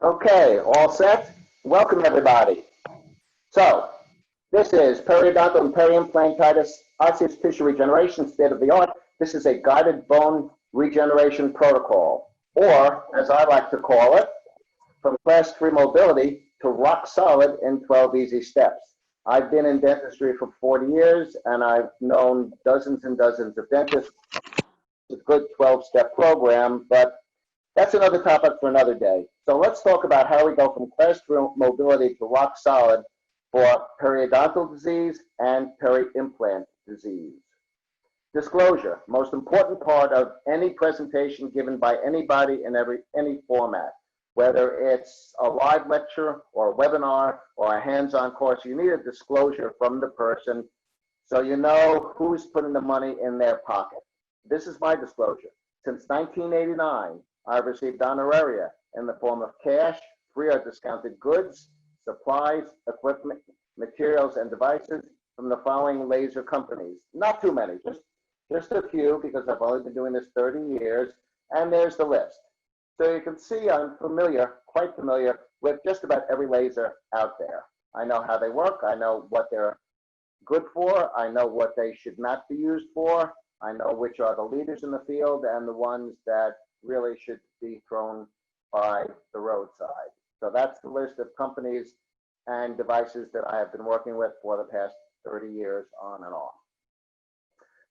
Okay, all set? Welcome everybody. So, this is periodontal and peri-implantitis osseous tissue regeneration, state of the art. This is a guided bone regeneration protocol, or as I like to call it, from class 3 mobility to rock solid in 12 easy steps. I've been in dentistry for 40 years and I've known dozens and dozens of dentists. It's a good 12-step program, but that's another topic for another day. So let's talk about how we go from class 3 mobility to rock solid for periodontal disease and peri-implant disease. Disclosure, most important part of any presentation given by anybody in any format, whether it's a live lecture or a webinar or a hands-on course, you need a disclosure from the person so you know who's putting the money in their pocket. This is my disclosure. Since 1989, I've received honoraria in the form of cash, free or discounted goods, supplies, equipment, materials, and devices from the following laser companies. Not too many, just a few, because I've only been doing this 30 years, and there's the list. So you can see I'm quite familiar with just about every laser out there. I know how they work, I know what they're good for, I know what they should not be used for, I know which are the leaders in the field and the ones that really should be thrown by the roadside. So that's the list of companies and devices that I have been working with for the past 30 years on and off.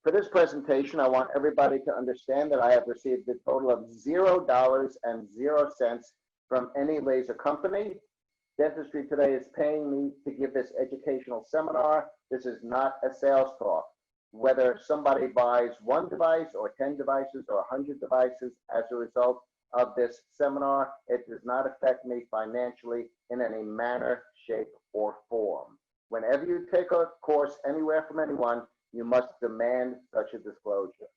For this presentation, I want everybody to understand that I have received a total of $0.00 from any laser company. Dentistry Today is paying me to give this educational seminar. This is not a sales talk. Whether somebody buys 1 device or 10 devices or 100 devices as a result of this seminar, it does not affect me financially in any manner, shape, or form. Whenever you take a course anywhere from anyone, you must demand such a disclosure.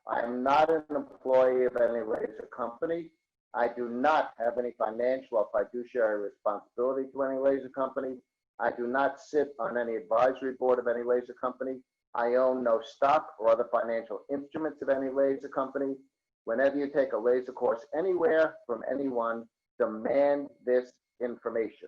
I am not an employee of any laser company. I do not have any financial or fiduciary responsibility to any laser company. I do not sit on any advisory board of any laser company. I own no stock or other financial instruments of any laser company. Whenever you take a laser course anywhere from anyone, demand this information.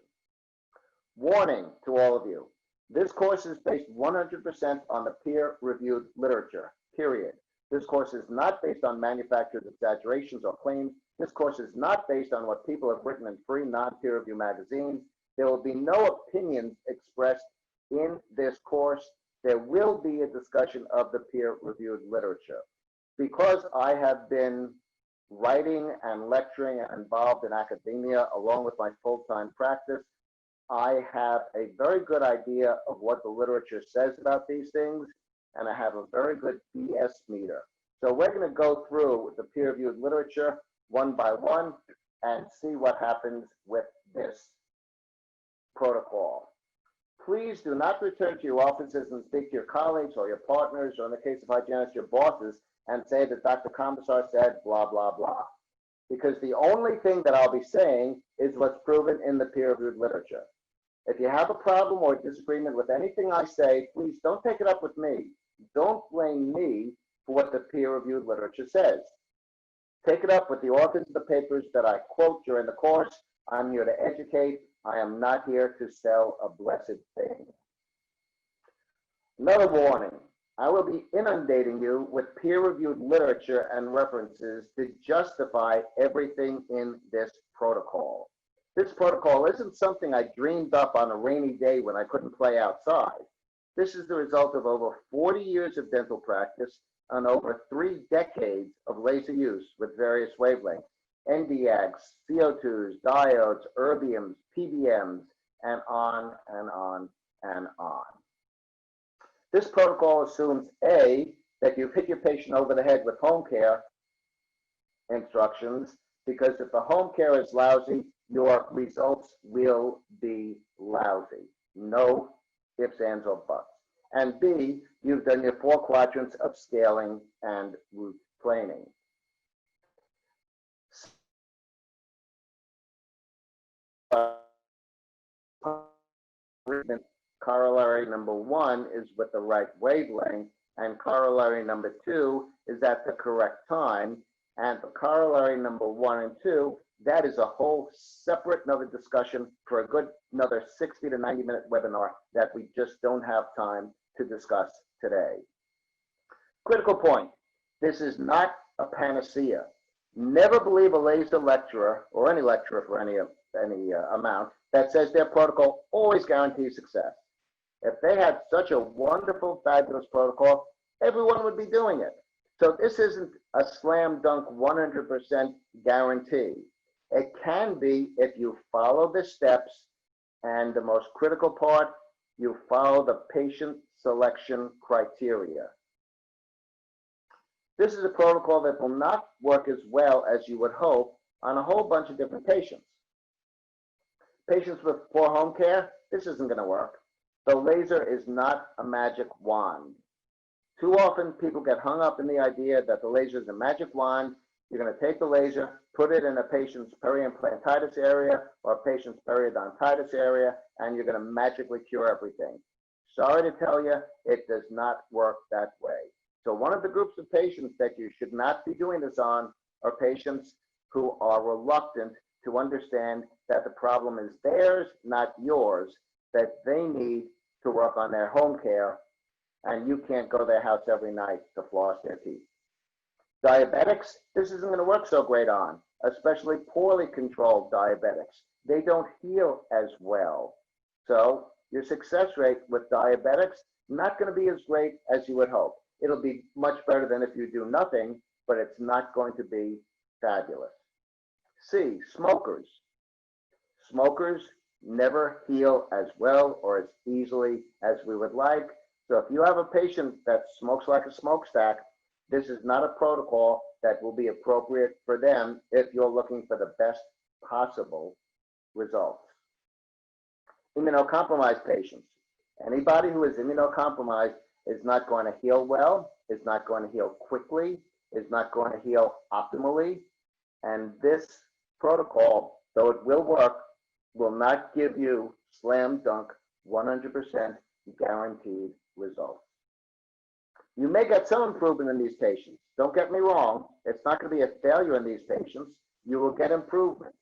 Warning to all of you. This course is based 100% on the peer-reviewed literature, period. This course is not based on manufacturers' exaggerations or claims. This course is not based on what people have written in free non-peer review magazines. There will be no opinions expressed in this course. There will be a discussion of the peer-reviewed literature. Because I have been writing and lecturing and involved in academia along with my full-time practice, I have a very good idea of what the literature says about these things, and I have a very good BS meter. So we're going to go through the peer-reviewed literature one by one and see what happens with this protocol. Please do not return to your offices and speak to your colleagues or your partners, or in the case of hygienists, your bosses, and say that Dr. Commissar said blah, blah, blah. Because the only thing that I'll be saying is what's proven in the peer-reviewed literature. If you have a problem or disagreement with anything I say, please don't take it up with me. Don't blame me for what the peer-reviewed literature says. Take it up with the authors of the papers that I quote during the course. I'm here to educate. I am not here to sell a blessed thing. Another warning, I will be inundating you with peer-reviewed literature and references to justify everything in this protocol. This protocol isn't something I dreamed up on a rainy day when I couldn't play outside. This is the result of over 40 years of dental practice and over 3 decades of laser use with various wavelengths. Nd:YAGs, CO2s, diodes, erbiums, PBMs, and on and on and on. This protocol assumes A, that you've hit your patient over the head with home care instructions, because if the home care is lousy, your results will be lousy. No ifs, ands, or buts. And B, you've done your 4 quadrants of scaling and root planing. Corollary number 1 is with the right wavelength, and corollary number 2 is at the correct time, and for corollary number 1 and 2, That is a whole separate another discussion for a good another 60 to 90-minute webinar that we just don't have time to discuss today. Critical point, this is not a panacea. Never believe a laser lecturer or any lecturer for any amount that says their protocol always guarantees success. If they had such a wonderful, fabulous protocol, everyone would be doing it. So this isn't a slam dunk 100% guarantee. It can be if you follow the steps, and the most critical part, you follow the patient selection criteria. This is a protocol that will not work as well as you would hope on a whole bunch of different patients. Patients with poor home care, this isn't going to work. The laser is not a magic wand. Too often people get hung up in the idea that the laser is a magic wand. You're going to take the laser, put it in a patient's peri-implantitis area or a patient's periodontitis area, and you're going to magically cure everything. Sorry to tell you, it does not work that way. So one of the groups of patients that you should not be doing this on are patients who are reluctant to understand that the problem is theirs, not yours, that they need to work on their home care, and you can't go to their house every night to floss their teeth. Diabetics, this isn't going to work so great on, especially poorly controlled diabetics. They don't heal as well. So your success rate with diabetics, not going to be as great as you would hope. It'll be much better than if you do nothing, but it's not going to be fabulous. C, smokers. Smokers never heal as well or as easily as we would like. So if you have a patient that smokes like a smokestack, this is not a protocol that will be appropriate for them if you're looking for the best possible results. Immunocompromised patients. Anybody who is immunocompromised is not going to heal well, is not going to heal quickly, is not going to heal optimally. And this protocol, though it will work, will not give you slam dunk 100% guaranteed results. You may get some improvement in these patients. Don't get me wrong. It's not going to be a failure in these patients. You will get improvement,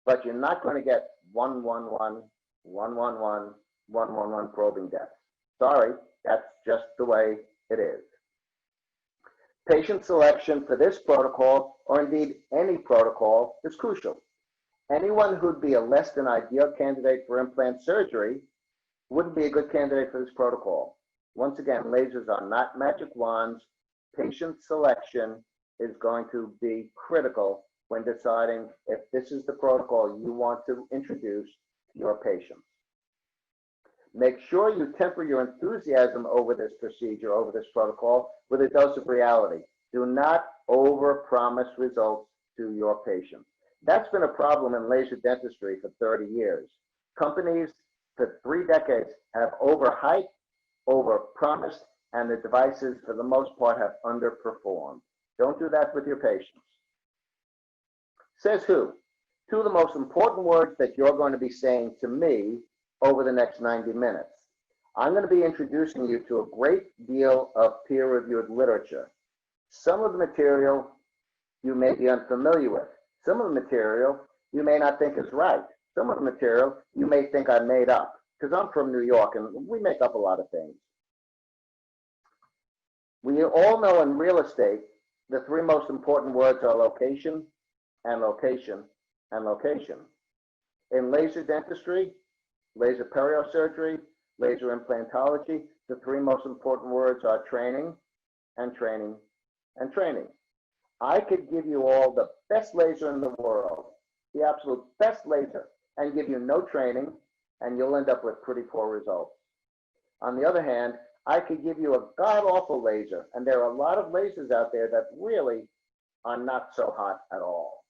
but you're not going to get 111, 111, 111 probing depth. Sorry, that's just the way it is. Patient selection for this protocol, or indeed any protocol, is crucial. Anyone who'd be a less than ideal candidate for implant surgery wouldn't be a good candidate for this protocol. Once again, lasers are not magic wands. Patient selection is going to be critical when deciding if this is the protocol you want to introduce to your patients. Make sure you temper your enthusiasm over this procedure, over this protocol, with a dose of reality. Do not overpromise results to your patients. That's been a problem in laser dentistry for 30 years. Companies for 3 decades have overhyped, overpromised, and the devices, for the most part, have underperformed. Don't do that with your patients. Says who? 2 of the most important words that you're going to be saying to me over the next 90 minutes. I'm going to be introducing you to a great deal of peer-reviewed literature. Some of the material you may be unfamiliar with. Some of the material you may not think is right. Some of the material you may think I made up, because I'm from New York and we make up a lot of things. We all know in real estate, the 3 most important words are location and location and location. In laser dentistry, laser periosurgery, laser implantology, the 3 most important words are training and training and training. I could give you all the best laser in the world, the absolute best laser, and give you no training, and you'll end up with pretty poor results. On the other hand, I could give you a god-awful laser, and there are a lot of lasers out there that really are not so hot at all.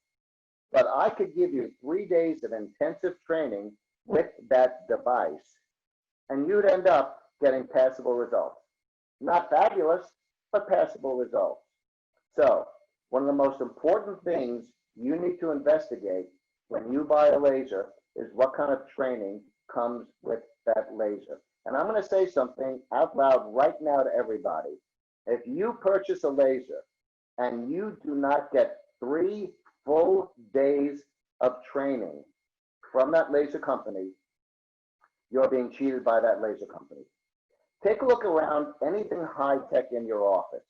But I could give you 3 days of intensive training with that device, and you'd end up getting passable results. Not fabulous, but passable results. So, one of the most important things you need to investigate when you buy a laser is what kind of training comes with that laser. And I'm going to say something out loud right now to everybody. If you purchase a laser and you do not get 3 full days of training from that laser company, you're being cheated by that laser company. Take a look around anything high-tech in your office.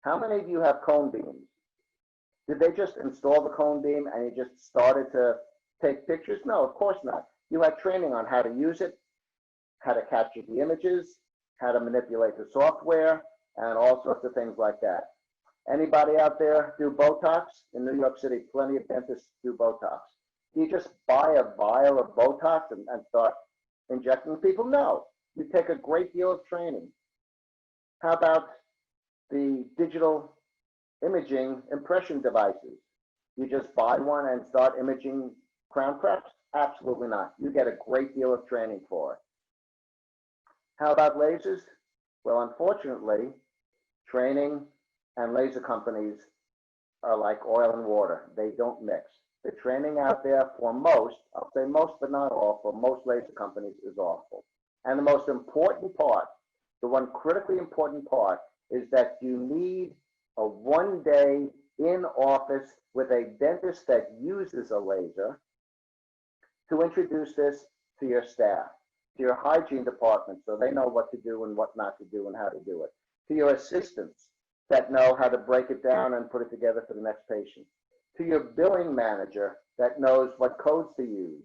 How many of you have cone beams? Did they just install the cone beam and you just started to take pictures? No, of course not. You had training on how to use it, how to capture the images, how to manipulate the software, and all sorts of things like that. Anybody out there do Botox? In New York City, plenty of dentists do Botox. Do you just buy a vial of Botox and start injecting people? No. You take a great deal of training. How about the digital imaging impression devices? You just buy one and start imaging crown crowns? Absolutely not. You get a great deal of training for it. How about lasers? Well, unfortunately, training and laser companies are like oil and water. They don't mix. The training out there for most, I'll say most but not all, for most laser companies is awful. And the most important part, the one critically important part, is that you need a one-day in-office with a dentist that uses a laser to introduce this to your staff, to your hygiene department, so they know what to do and what not to do and how to do it, to your assistants that know how to break it down and put it together for the next patient, to your billing manager that knows what codes to use,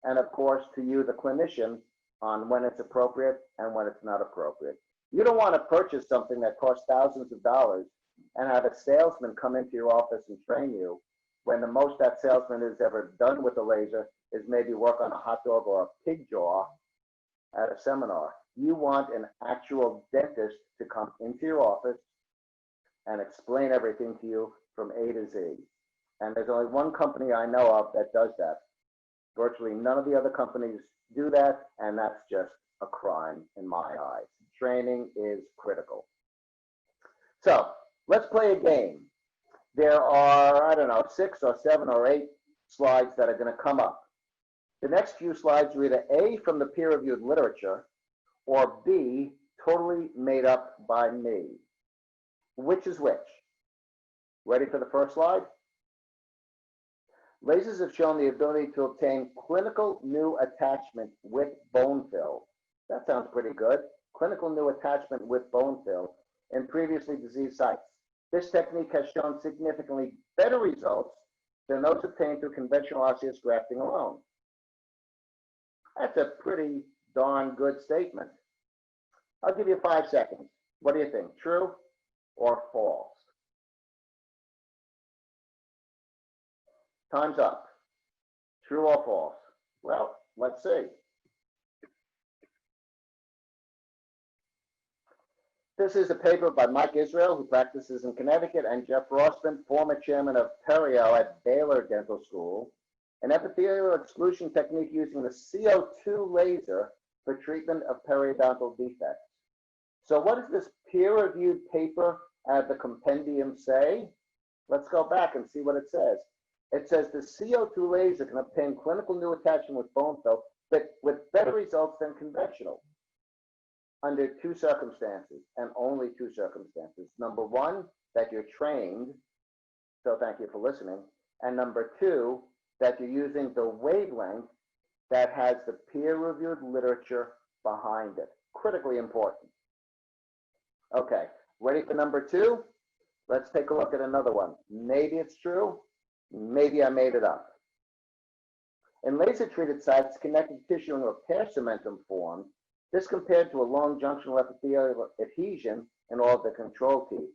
and of course to you, the clinician, on when it's appropriate and when it's not appropriate. You don't want to purchase something that costs thousands of dollars and have a salesman come into your office and train you when the most that salesman has ever done with a laser is maybe work on a hot dog or a pig jaw at a seminar. You want an actual dentist to come into your office and explain everything to you from A to Z. And there's only one company I know of that does that. Virtually none of the other companies do that, and that's just a crime in my eyes. Training is critical. So let's play a game. There are, I don't know, 6 or 7 or 8 slides that are going to come up. The next few slides are either A, from the peer-reviewed literature, or B, totally made up by me. Which is which? Ready for the first slide? Lasers have shown the ability to obtain clinical new attachment with bone fill. That sounds pretty good. Clinical new attachment with bone fill in previously diseased sites. This technique has shown significantly better results than those obtained through conventional osseous grafting alone. That's a pretty darn good statement. I'll give you 5 seconds. What do you think? True or false? Time's up. True or false? Well, let's see. This is a paper by Mike Israel, who practices in Connecticut, and Jeff Rossman, former chairman of Periodontal at Baylor Dental School, an epithelial exclusion technique using the CO2 laser for treatment of periodontal defects. So what does this peer-reviewed paper at the compendium say? Let's go back and see what it says. It says the CO2 laser can obtain clinical new attachment with bone fill, but with better results than conventional, under 2 circumstances, and only 2 circumstances. Number 1, that you're trained, so thank you for listening, and number 2, that you're using the wavelength that has the peer-reviewed literature behind it. Critically important. Okay, ready for number 2? Let's take a look at another one. Maybe it's true, maybe I made it up. In laser-treated sites, connective tissue and repair cementum formed. This compared to a long junctional epithelial adhesion in all of the control teeth.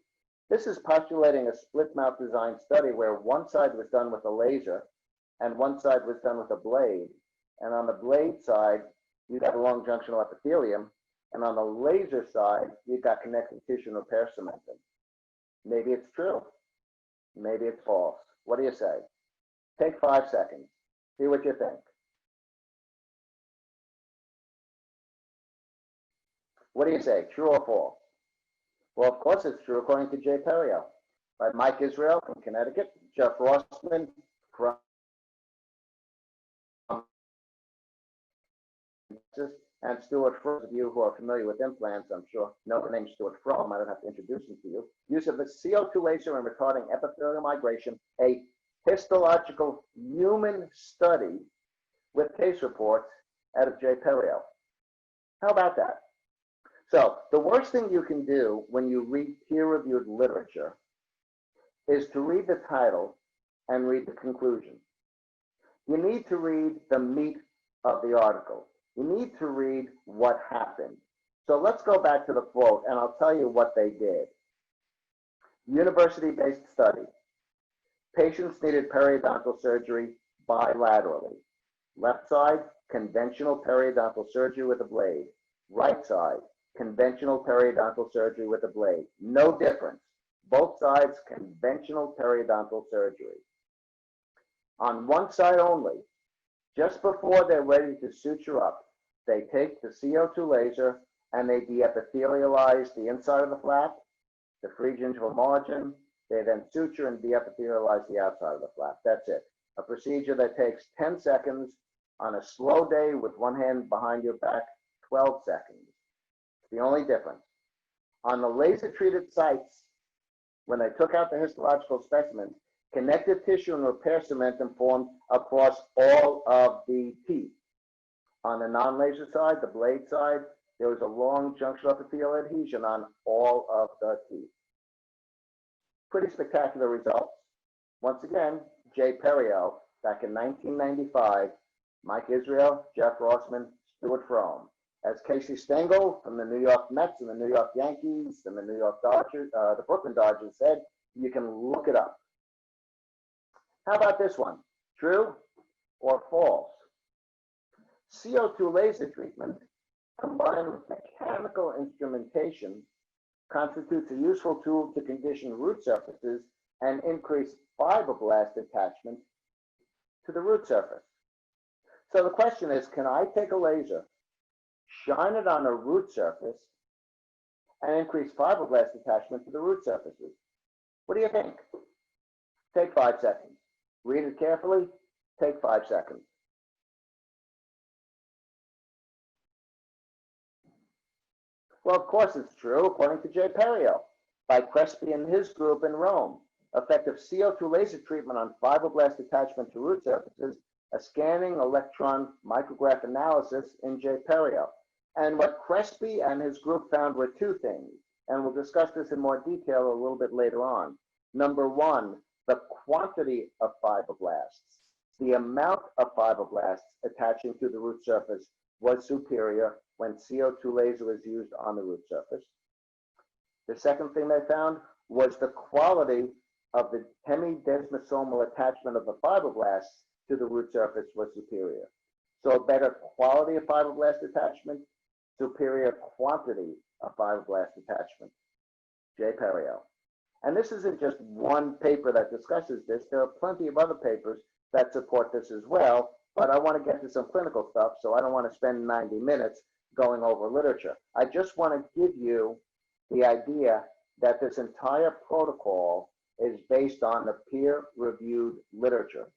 This is postulating a split mouth design study where one side was done with a laser and one side was done with a blade. And on the blade side, you got a long junctional epithelium, and on the laser side, you got connective tissue and repair cementum. Maybe it's true. Maybe it's false. What do you say? Take 5 seconds. See what you think. What do you say, true or false? Well, of course it's true according to Jay Periodontal, by Mike Israel from Connecticut, Jeff Rossman from Texas, and Stuart Fromm. Of you who are familiar with implants, I'm sure know the name Stuart Fromm. I don't have to introduce him to you. Use of the CO2 laser in retarding epithelial migration, a histological human study with case reports out of J. Periodontal. How about that? So the worst thing you can do when you read peer-reviewed literature is to read the title and read the conclusion. You need to read the meat of the article. You need to read what happened. So let's go back to the quote, and I'll tell you what they did. University-based study. Patients needed periodontal surgery bilaterally. Left side, conventional periodontal surgery with a blade. Right side, conventional periodontal surgery with a blade. No difference. Both sides, conventional periodontal surgery. On one side only, just before they're ready to suture up, they take the CO2 laser and they deepithelialize the inside of the flap, the free gingival margin. They then suture and deepithelialize the outside of the flap. That's it. A procedure that takes 10 seconds on a slow day with one hand behind your back, 12 seconds. It's the only difference. On the laser-treated sites, when they took out the histological specimens, connective tissue and repair cementum formed across all of the teeth. On the non-laser side, the blade side, there was a long junctional epithelial adhesion on all of the teeth. Pretty spectacular results. Once again, J. Periodontal, back in 1995, Mike Israel, Jeff Rossman, Stuart Frome. As Casey Stengel from the New York Mets and the New York Yankees and the New York Dodgers, the Brooklyn Dodgers said, you can look it up. How about this one? True or false? CO2 laser treatment combined with mechanical instrumentation constitutes a useful tool to condition root surfaces and increase fibroblast attachment to the root surface. So the question is, can I take a laser, shine it on a root surface, and increase fibroblast attachment to the root surfaces? What do you think? Take 5 seconds. Read it carefully. Take 5 seconds. Well, of course it's true, according to J. Periodontal, by Crespi and his group in Rome. Effective CO2 laser treatment on fibroblast attachment to root surfaces, a scanning electron micrograph analysis in J. Periodontal. And what Crespi and his group found were two things, and we'll discuss this in more detail a little bit later on. Number one, the quantity of fibroblasts. The amount of fibroblasts attaching to the root surface was superior when CO2 laser was used on the root surface. The second thing they found was the quality of the hemidesmosomal attachment of the fibroblasts to the root surface was superior. So a better quality of fibroblast attachment, superior quantity of fibroblast attachment. J. Periodontal. And this isn't just one paper that discusses this. There are plenty of other papers that support this as well, but I want to get to some clinical stuff, so I don't want to spend 90 minutes going over literature. I just want to give you the idea that this entire protocol is based on the peer-reviewed literature.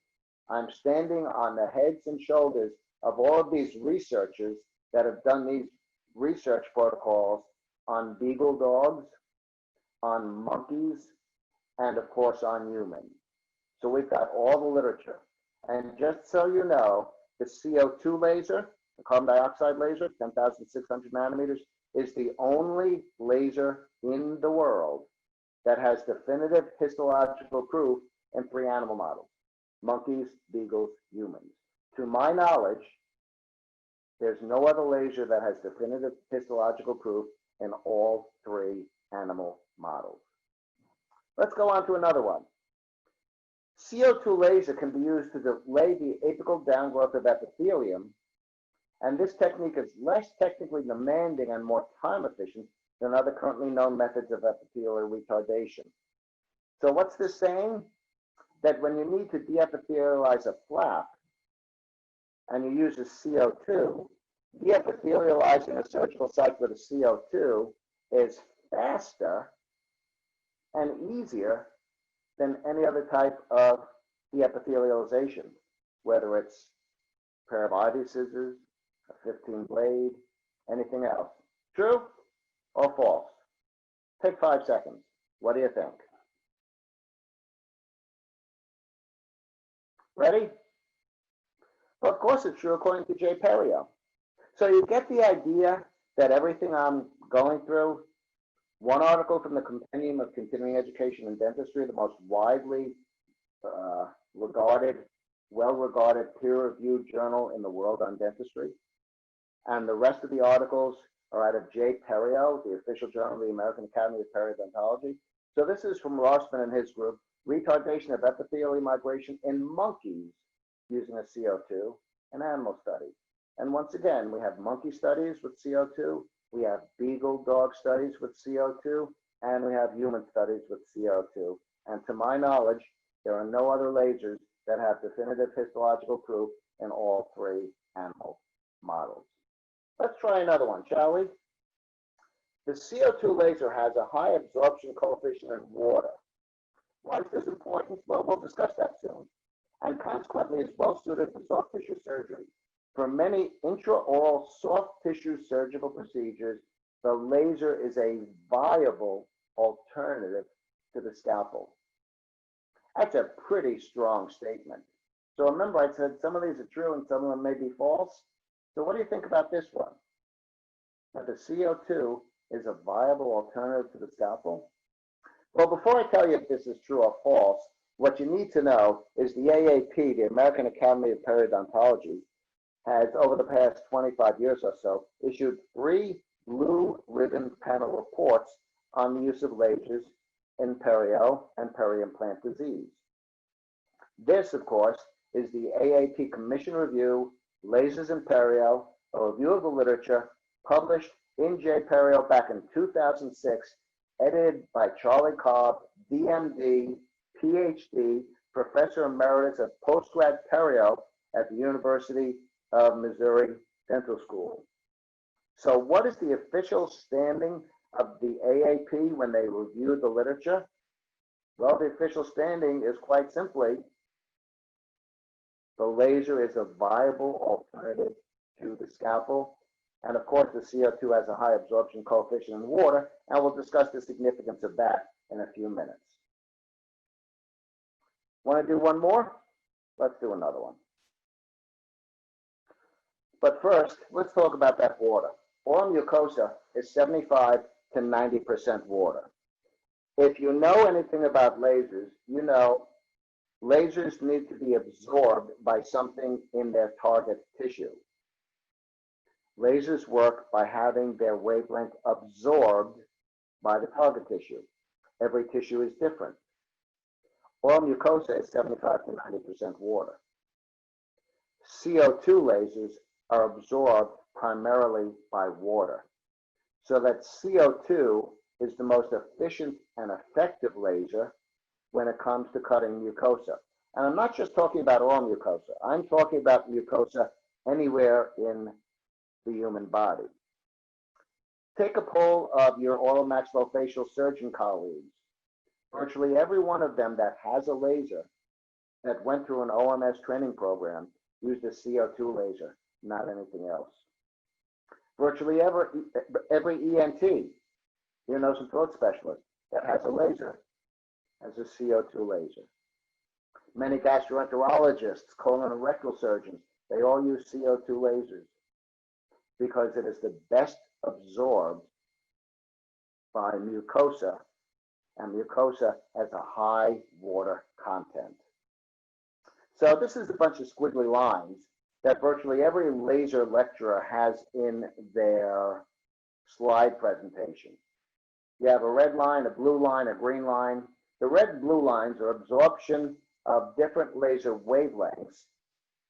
I'm standing on the heads and shoulders of all of these researchers that have done these research protocols on beagle dogs, on monkeys, and of course on humans. So we've got all the literature. And just so you know, the CO2 laser, the carbon dioxide laser, 10,600 nanometers, is the only laser in the world that has definitive histological proof in 3 animal models: monkeys, beagles, humans. To my knowledge, there's no other laser that has definitive histological proof in all 3 animal models. Let's go on to another one. CO2 laser can be used to delay the apical downgrowth of epithelium, and this technique is less technically demanding and more time efficient than other currently known methods of epithelial retardation. So what's this saying? That when you need to deepithelialize a flap and you use a CO2, deepithelializing a surgical site with a CO2 is faster and easier than any other type of deepithelialization, whether it's pair of ID scissors, a 15 blade, anything else. True or false? Take 5 seconds. What do you think? Ready? Well, of course it's true according to J. Perio. So you get the idea that everything I'm going through, one article from the Compendium of Continuing Education in Dentistry, the most widely regarded, well-regarded peer-reviewed journal in the world on dentistry. And the rest of the articles are out of J. Perio, the official journal of the American Academy of Periodontology. So this is from Rossman and his group, retardation of epithelial migration in monkeys using a CO2, an animal study. And once again, we have monkey studies with CO2, we have beagle dog studies with CO2, and we have human studies with CO2. And to my knowledge, there are no other lasers that have definitive histological proof in all three animal models. Let's try another one, shall we? The CO2 laser has a high absorption coefficient in water. Why is this important? Well, we'll discuss that soon. And consequently, is well suited for soft tissue surgery. For many intraoral soft tissue surgical procedures, the laser is a viable alternative to the scalpel. That's a pretty strong statement. So remember, I said some of these are true and some of them may be false. So what do you think about this one? That the CO2 is a viable alternative to the scalpel? Well, before I tell you if this is true or false, what you need to know is the AAP, the American Academy of Periodontology, has over the past 25 years or so issued 3 blue ribbon panel reports on the use of lasers in perio and peri-implant disease. This, of course, is the AAP Commission Review, Lasers in Perio, a review of the literature published in J. Perio back in 2006, edited by Charlie Cobb, DMD, PhD, Professor Emeritus of Postgrad Perio at the University of Missouri Dental School. So what is the official standing of the AAP when they reviewed the literature? Well, the official standing is quite simply, the laser is a viable alternative to the scalpel. And of course, the CO2 has a high absorption coefficient in water, and we'll discuss the significance of that in a few minutes. Want to do one more? Let's do another one. But first, let's talk about that water. Oral mucosa is 75 to 90% water. If you know anything about lasers, you know lasers need to be absorbed by something in their target tissue. Lasers work by having their wavelength absorbed by the target tissue. Every tissue is different. Oral mucosa is 75 to 90% water. CO2 lasers are absorbed primarily by water. So that CO2 is the most efficient and effective laser when it comes to cutting mucosa. And I'm not just talking about oral mucosa. I'm talking about mucosa anywhere in the human body. Take a poll of your oral maxillofacial surgeon colleagues. Virtually every one of them that has a laser that went through an OMS training program used a CO2 laser, not anything else. Virtually every ENT, ear, nose, and throat specialist that has a laser has a CO2 laser. Many gastroenterologists, colon and rectal surgeons, they all use CO2 lasers because it is the best absorbed by mucosa, and mucosa has a high water content. So this is a bunch of squiggly lines that virtually every laser lecturer has in their slide presentation. You have a red line, a blue line, a green line. The red and blue lines are absorption of different laser wavelengths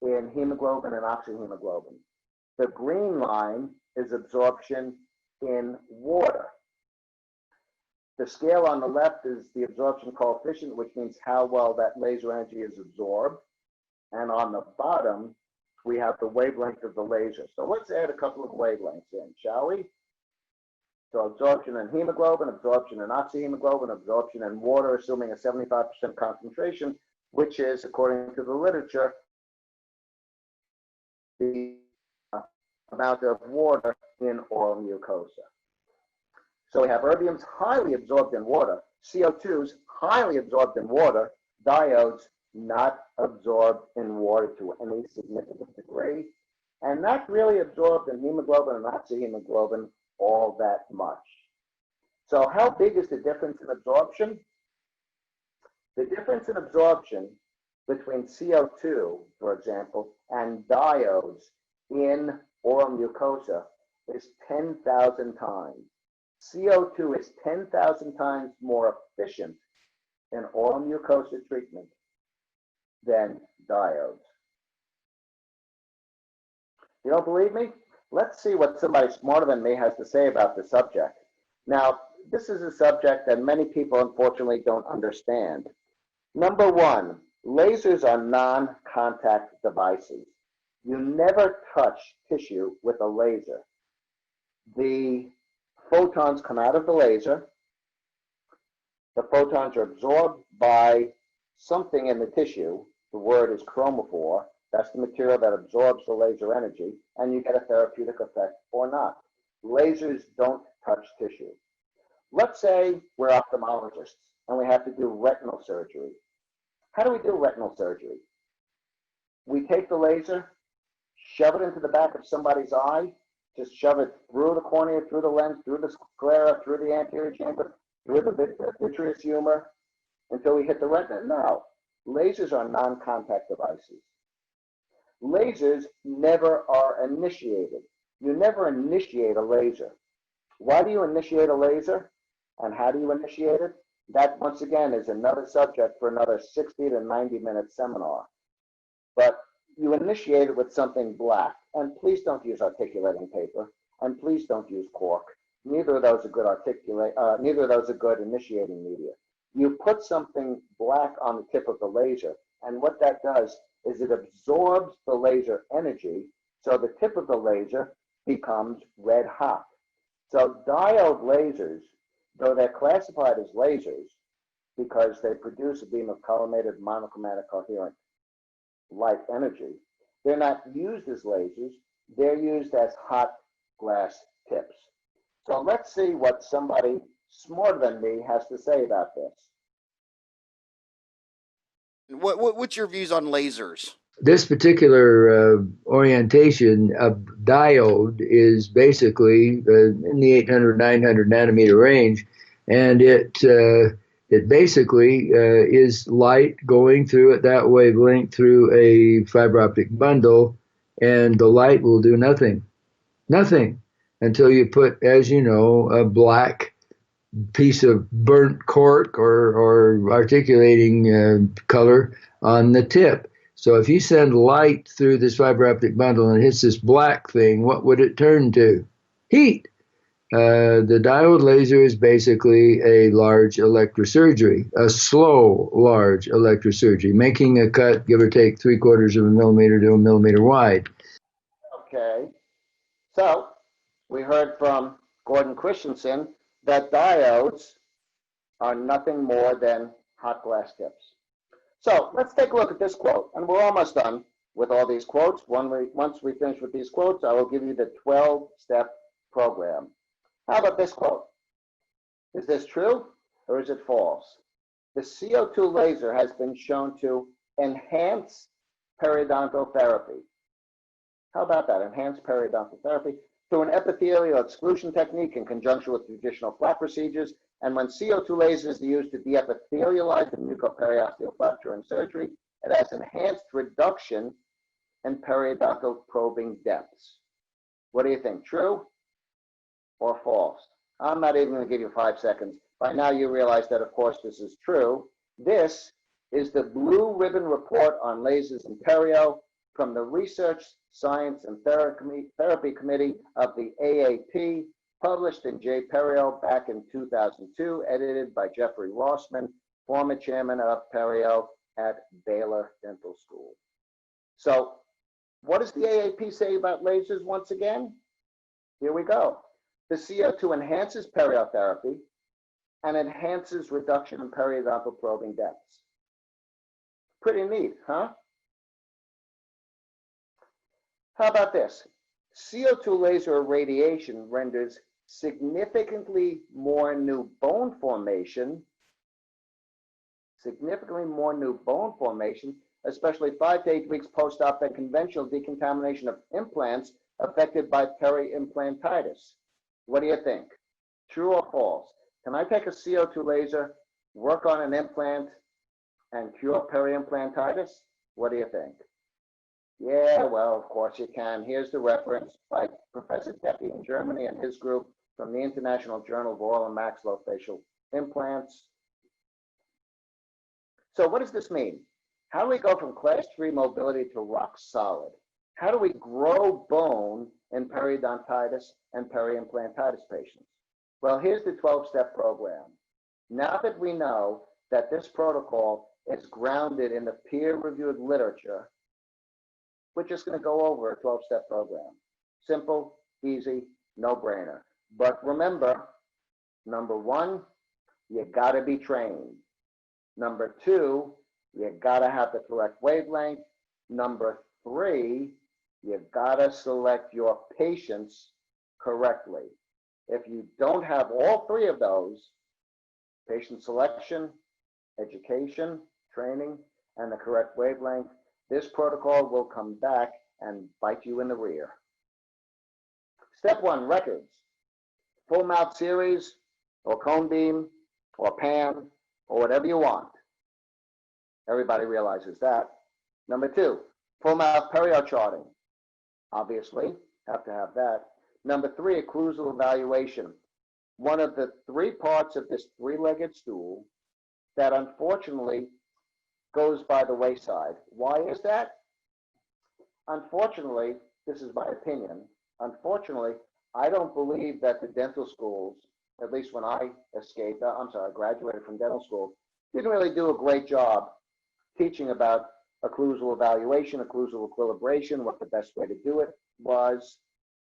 in hemoglobin and oxyhemoglobin. The green line is absorption in water. The scale on the left is the absorption coefficient, which means how well that laser energy is absorbed. And on the bottom, we have the wavelength of the laser. So let's add a couple of wavelengths in, shall we? So absorption in hemoglobin, absorption in oxyhemoglobin, absorption in water, assuming a 75% concentration, which is, according to the literature, the amount of water in oral mucosa. So we have erbiums highly absorbed in water, CO2s highly absorbed in water, diodes not absorbed in water to any significant degree, and not really absorbed in hemoglobin and oxyhemoglobin all that much. So how big is the difference in absorption? The difference in absorption between CO2, for example, and diodes in oral mucosa is 10,000 times. CO2 is 10,000 times more efficient in oral mucosa treatment than diodes. You don't believe me? Let's see what somebody smarter than me has to say about the subject. Now, this is a subject that many people unfortunately don't understand. Number one, lasers are non-contact devices. You never touch tissue with a laser. The photons come out of the laser. The photons are absorbed by something in the tissue. The word is chromophore. That's the material that absorbs the laser energy, and you get a therapeutic effect or not. Lasers don't touch tissue. Let's say we're ophthalmologists and we have to do retinal surgery. How do we do retinal surgery? We take the laser, shove it into the back of somebody's eye, just shove it through the cornea, through the lens, through the sclera, through the anterior chamber, through the vitreous humor, until we hit the retina? No. Lasers are non-contact devices. Lasers never are initiated. You never initiate a laser. Why do you initiate a laser? And how do you initiate it? That, once again, is another subject for another 60 to 90-minute seminar. But you initiate it with something black. And please don't use articulating paper. And please don't use cork. Neither of those are good initiating media. You put something black on the tip of the laser, and what that does is it absorbs the laser energy, so the tip of the laser becomes red hot. So diode lasers, though they're classified as lasers because they produce a beam of collimated monochromatic coherent light energy, they're not used as lasers, they're used as hot glass tips. So let's see what somebody smarter than me has to say about this. What's your views on lasers? This particular orientation of diode is basically in the 800, 900 nanometer range, and it basically is light going through at that wavelength through a fiber optic bundle, and the light will do nothing until you put, as you know, a black piece of burnt cork or articulating color on the tip. So if you send light through this fiber optic bundle and it hits this black thing, what would it turn to? Heat. The diode laser is basically a large electrosurgery, a slow large electrosurgery, making a cut, give or take 3/4 of a millimeter to a millimeter wide. Okay, so we heard from Gordon Christensen that diodes are nothing more than hot glass tips. So let's take a look at this quote, and we're almost done with all these quotes. Once we finish with these quotes, I will give you the 12-step program. How about this quote? Is this true or is it false? The CO2 laser has been shown to enhance periodontal therapy. How about that? Enhance periodontal therapy through an epithelial exclusion technique in conjunction with traditional flap procedures. And when CO2 lasers are used to de-epithelialize the mucoperiosteal fracture in surgery, it has enhanced reduction in periodontal probing depths. What do you think, true or false? I'm not even going to give you 5 seconds. By now you realize that, of course, this is true. This is the Blue Ribbon Report on Lasers and Perio from the Research, Science, and Therapy Committee of the AAP, published in J. Perio back in 2002, edited by Jeffrey Rossman, former chairman of Perio at Baylor Dental School. So what does the AAP say about lasers once again? Here we go. The CO2 enhances periotherapy and enhances reduction in periodontal probing depths. Pretty neat, huh? How about this? CO2 laser irradiation renders significantly more new bone formation significantly more new bone formation, especially 5 to 8 weeks post-op than conventional decontamination of implants affected by peri-implantitis. What do you think? True or false? Can I take a CO2 laser, work on an implant, and cure peri-implantitis? What do you think? Yeah, well, of course you can. Here's the reference by Professor Deppy in Germany and his group from the International Journal of Oral and Maxillofacial Implants. So what does this mean? How do we go from class 3 mobility to rock solid? How do we grow bone in periodontitis and peri-implantitis patients? Well, here's the 12-step program. Now that we know that this protocol is grounded in the peer-reviewed literature, we're just going to go over a 12-step program. Simple, easy, no-brainer. But remember, number 1, you got to be trained. Number 2, you got to have the correct wavelength. Number 3, you got to select your patients correctly. If you don't have all 3 of those, patient selection, education, training, and the correct wavelength, this protocol will come back and bite you in the rear. Step 1, records. Full mouth series, or cone beam, or pan, or whatever you want. Everybody realizes that. Number 2, full mouth perio charting. Obviously, have to have that. Number 3, occlusal evaluation. One of the 3 parts of this 3-legged stool that unfortunately goes by the wayside. Why is that? Unfortunately, this is my opinion. Unfortunately, I don't believe that the dental schools, at least when I graduated from dental school, didn't really do a great job teaching about occlusal evaluation, occlusal equilibration, what the best way to do it was.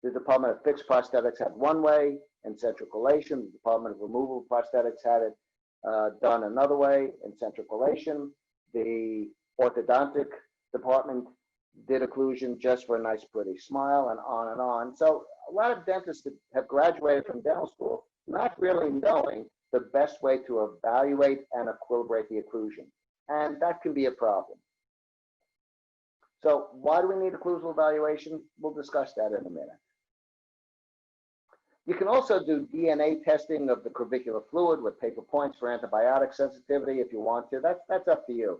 The Department of Fixed Prosthetics had one way in central collation. The Department of Removable Prosthetics had it done another way in central collation. The orthodontic department did occlusion just for a nice, pretty smile, and on and on. So a lot of dentists have graduated from dental school not really knowing the best way to evaluate and equilibrate the occlusion. And that can be a problem. So why do we need occlusal evaluation? We'll discuss that in a minute. You can also do DNA testing of the crevicular fluid with paper points for antibiotic sensitivity if you want to. That's up to you.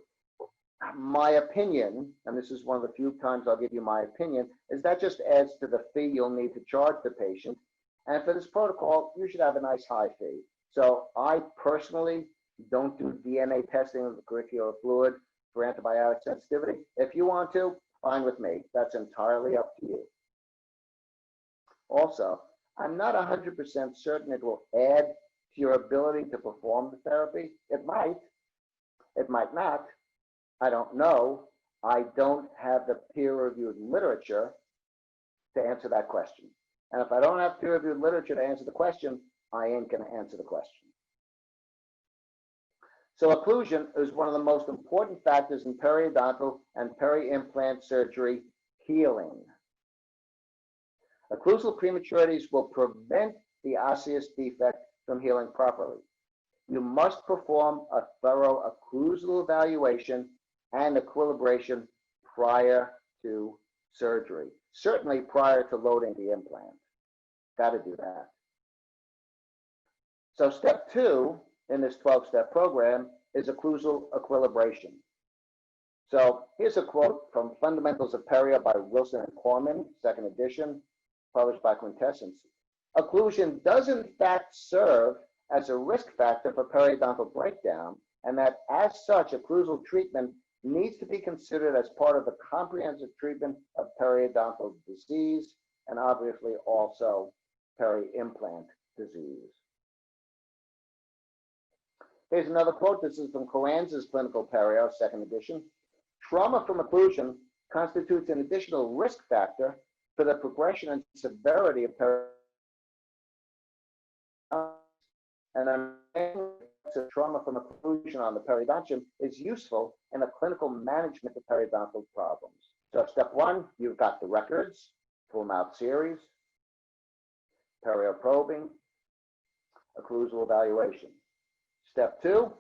My opinion, and this is one of the few times I'll give you my opinion, is that just adds to the fee you'll need to charge the patient. And for this protocol, you should have a nice high fee. So I personally don't do DNA testing of the crevicular fluid for antibiotic sensitivity. If you want to, fine with me. That's entirely up to you. Also, I'm not 100% certain it will add to your ability to perform the therapy. It might not. I don't know. I don't have the peer-reviewed literature to answer that question. And if I don't have peer-reviewed literature to answer the question, I ain't going to answer the question. So occlusion is one of the most important factors in periodontal and peri-implant surgery healing. Occlusal prematurities will prevent the osseous defect from healing properly. You must perform a thorough occlusal evaluation and equilibration prior to surgery, certainly prior to loading the implant. Got to do that. So step 2 in this 12-step program is occlusal equilibration. So here's a quote from Fundamentals of Perio by Wilson and Corman, 2nd edition, published by Quintessence. Occlusion does in fact serve as a risk factor for periodontal breakdown, and that as such, occlusal treatment needs to be considered as part of the comprehensive treatment of periodontal disease, and obviously also peri-implant disease. Here's another quote. This is from Coanz's Clinical Perio, 2nd edition. Trauma from occlusion constitutes an additional risk factor for the progression and severity of periodontal, and trauma from occlusion on the periodontium is useful in the clinical management of periodontal problems. So step 1, you've got the records, full mouth series, perioprobing, occlusal evaluation. Step 2,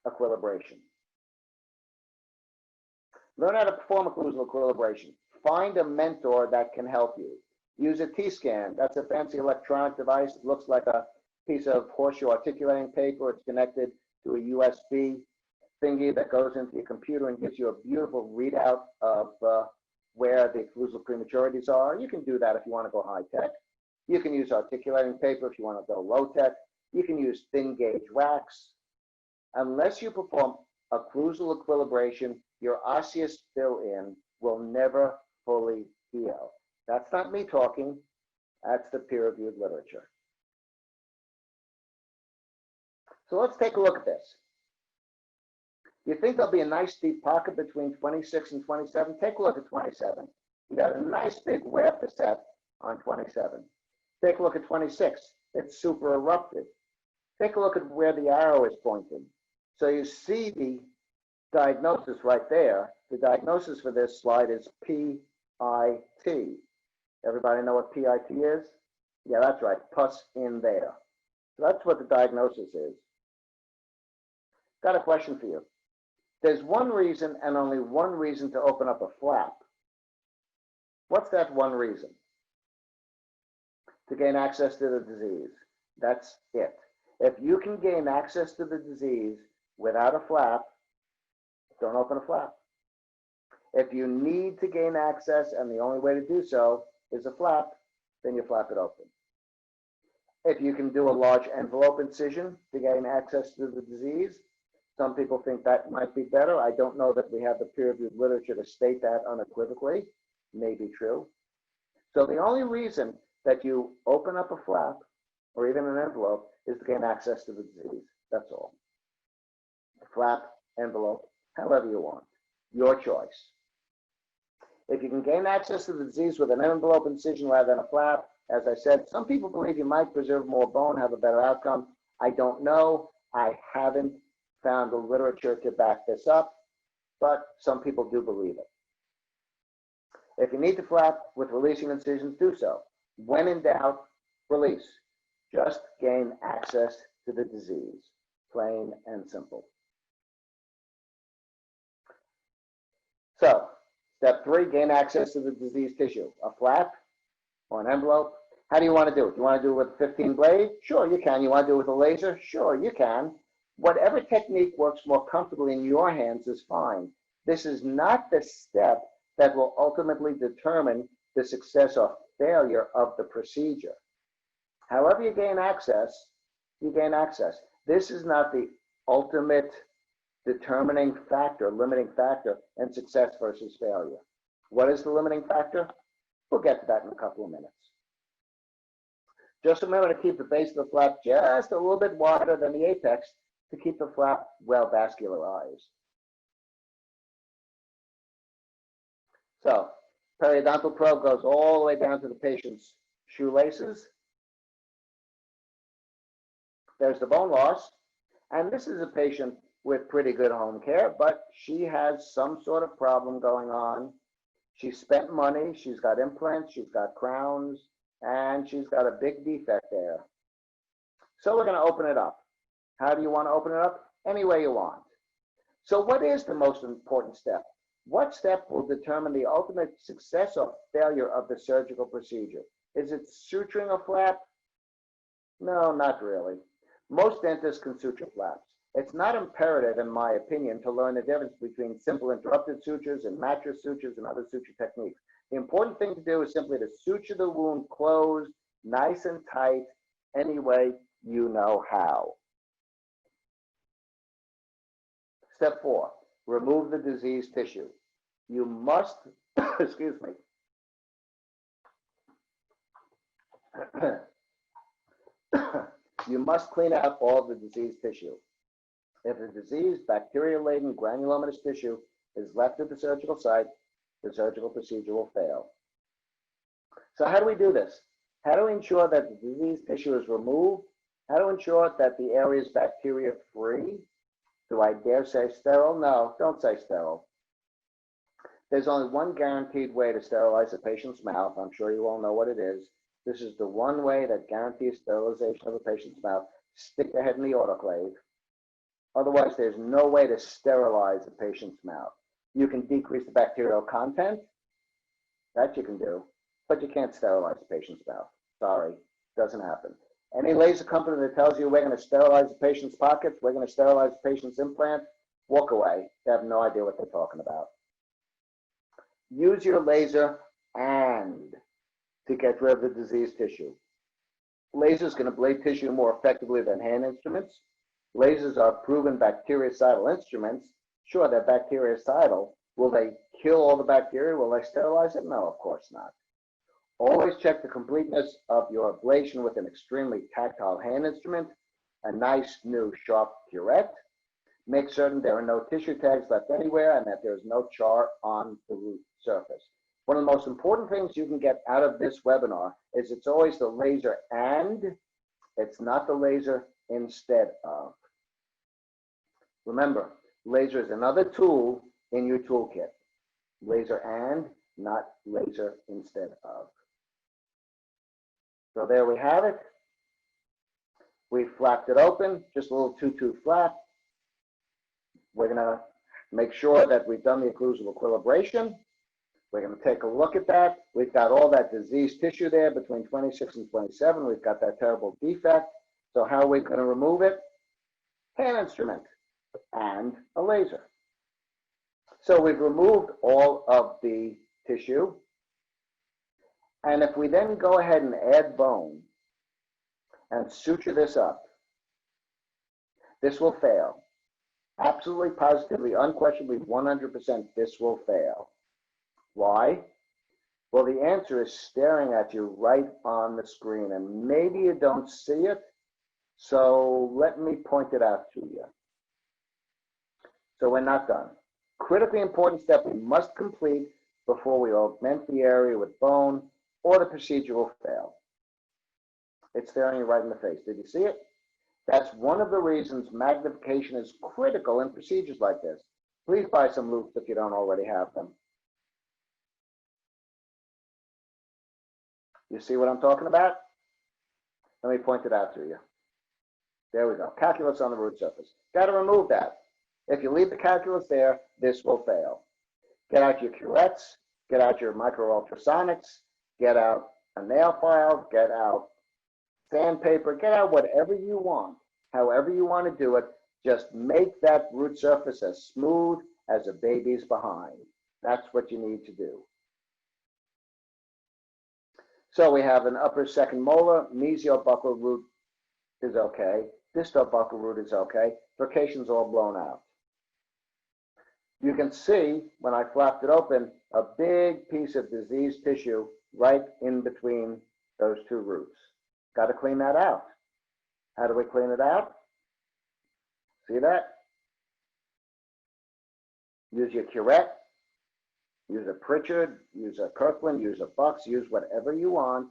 equilibration. Learn how to perform occlusal equilibration. Find a mentor that can help you. Use a T-scan. That's a fancy electronic device. It looks like a piece of horseshoe articulating paper. It's connected to a USB thingy that goes into your computer and gives you a beautiful readout of where the occlusal prematurities are. You can do that if you want to go high-tech. You can use articulating paper if you want to go low-tech. You can use thin-gauge wax. Unless you perform occlusal equilibration, your osseous fill-in will never fully heal. That's not me talking. That's the peer-reviewed literature. So let's take a look at this. You think there'll be a nice deep pocket between 26 and 27? Take a look at 27. You got a nice big wafter set on 27. Take a look at 26. It's super erupted. Take a look at where the arrow is pointing. So you see the diagnosis right there. The diagnosis for this slide is PIT. Everybody know what PIT is? Yeah, that's right, pus in there. So that's what the diagnosis is. Got a question for you. There's one reason and only one reason to open up a flap. What's that one reason? To gain access to the disease. That's it. If you can gain access to the disease without a flap, don't open a flap. If you need to gain access and the only way to do so is a flap, then you flap it open. If you can do a large envelope incision to gain access to the disease, some people think that might be better. I don't know that we have the peer-reviewed literature to state that unequivocally. May be true. So the only reason that you open up a flap or even an envelope is to gain access to the disease. That's all. Flap, envelope, however you want. Your choice. If you can gain access to the disease with an envelope incision rather than a flap, as I said, some people believe you might preserve more bone, have a better outcome. I don't know. I haven't found the literature to back this up, but some people do believe it. If you need to flap with releasing incisions, do so. When in doubt, release. Just gain access to the disease. Plain and simple. So, step 3, gain access to the disease tissue. A flap or an envelope. How do you want to do it? You want to do it with a 15 blade? Sure, you can. You want to do it with a laser? Sure, you can. Whatever technique works more comfortably in your hands is fine. This is not the step that will ultimately determine the success or failure of the procedure. However you gain access, you gain access. This is not the ultimate determining factor, limiting factor in success versus failure. What is the limiting factor? We'll get to that in a couple of minutes. Just remember to keep the base of the flap just a little bit wider than the apex to keep the flap well vascularized. So, periodontal probe goes all the way down to the patient's shoelaces. There's the bone loss, and this is a patient with pretty good home care, but she has some sort of problem going on. She spent money, she's got implants, she's got crowns, and she's got a big defect there. So we're going to open it up. How do you want to open it up? Any way you want. So what is the most important step? What step will determine the ultimate success or failure of the surgical procedure? Is it suturing a flap? No, not really. Most dentists can suture flaps. It's not imperative, in my opinion, to learn the difference between simple interrupted sutures and mattress sutures and other suture techniques. The important thing to do is simply to suture the wound closed, nice and tight, any way you know how. Step 4, remove the diseased tissue. You must, excuse me, you must clean out all the diseased tissue. If the diseased, bacteria-laden, granulomatous tissue is left at the surgical site, the surgical procedure will fail. So how do we do this? How do we ensure that the diseased tissue is removed? How to ensure that the area is bacteria-free? Do I dare say sterile? No, don't say sterile. There's only one guaranteed way to sterilize a patient's mouth. I'm sure you all know what it is. This is the one way that guarantees sterilization of a patient's mouth. Stick the head in the autoclave. Otherwise, there's no way to sterilize the patient's mouth. You can decrease the bacterial content, that you can do, but you can't sterilize the patient's mouth. Sorry, doesn't happen. Any laser company that tells you we're going to sterilize the patient's pockets, we're going to sterilize the patient's implant, walk away. They have no idea what they're talking about. Use your laser and to get rid of the diseased tissue. Laser is going to ablate tissue more effectively than hand instruments. Lasers are proven bactericidal instruments. Sure, they're bactericidal. Will they kill all the bacteria? Will they sterilize it? No, of course not. Always check the completeness of your ablation with an extremely tactile hand instrument, a nice new sharp curette. Make certain there are no tissue tags left anywhere and that there is no char on the root surface. One of the most important things you can get out of this webinar is it's always the laser and, it's not the laser instead of. Remember, laser is another tool in your toolkit. Laser and, not laser instead of. So there we have it. We flapped it open, just a little 2-2 flap. We're going to make sure that we've done the occlusive equilibration. We're going to take a look at that. We've got all that diseased tissue there between 26 and 27. We've got that terrible defect. So how are we going to remove it? Hand instrument and a laser. So we've removed all of the tissue. And if we then go ahead and add bone and suture this up, this will fail. Absolutely, positively, unquestionably, 100% this will fail. Why? Well, the answer is staring at you right on the screen, and maybe you don't see it, so let me point it out to you. So we're not done. Critically important step we must complete before we augment the area with bone, or the procedure will fail. It's staring you right in the face. Did you see it? That's one of the reasons magnification is critical in procedures like this. Please buy some loupes if you don't already have them. You see what I'm talking about? Let me point it out to you. There we go. Calculus on the root surface. Got to remove that. If you leave the calculus there, this will fail. Get out your curettes, get out your micro-ultrasonics, get out a nail file, get out sandpaper, get out whatever you want, however you want to do it. Just make that root surface as smooth as a baby's behind. That's what you need to do. So we have an upper second molar, mesiobuccal root is okay, distal buccal root is okay, furcation's all blown out. You can see, when I flapped it open, a big piece of diseased tissue right in between those two roots. Got to clean that out. How do we clean it out? See that? Use your curette, use a Pritchard, use a Kirkland, use a Bucks, use whatever you want,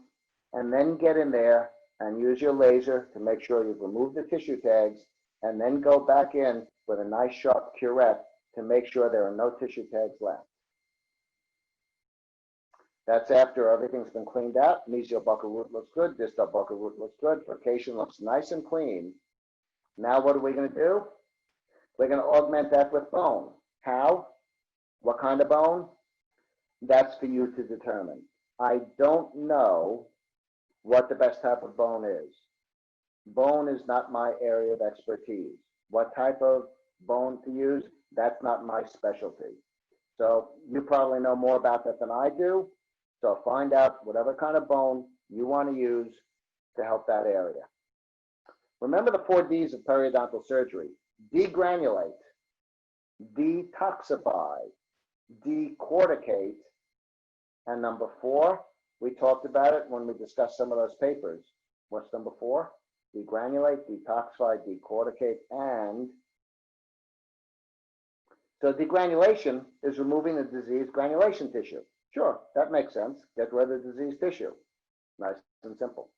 and then get in there and use your laser to make sure you've removed the tissue tags, and then go back in with a nice sharp curette to make sure there are no tissue tags left. That's after everything's been cleaned out. Mesiobuccal root looks good, distal buccal root looks good, furcation looks nice and clean. Now what are we going to do? We're going to augment that with bone. How? What kind of bone? That's for you to determine. I don't know what the best type of bone is. Bone is not my area of expertise. What type of bone to use? That's not my specialty. So you probably know more about that than I do. So find out whatever kind of bone you want to use to help that area. Remember the 4 Ds of periodontal surgery: degranulate, detoxify, decorticate, and number 4, we talked about it when we discussed some of those papers. What's number 4? Degranulate, detoxify, decorticate, and so degranulation is removing the diseased granulation tissue. Sure, that makes sense. Get rid of the diseased tissue. Nice and simple.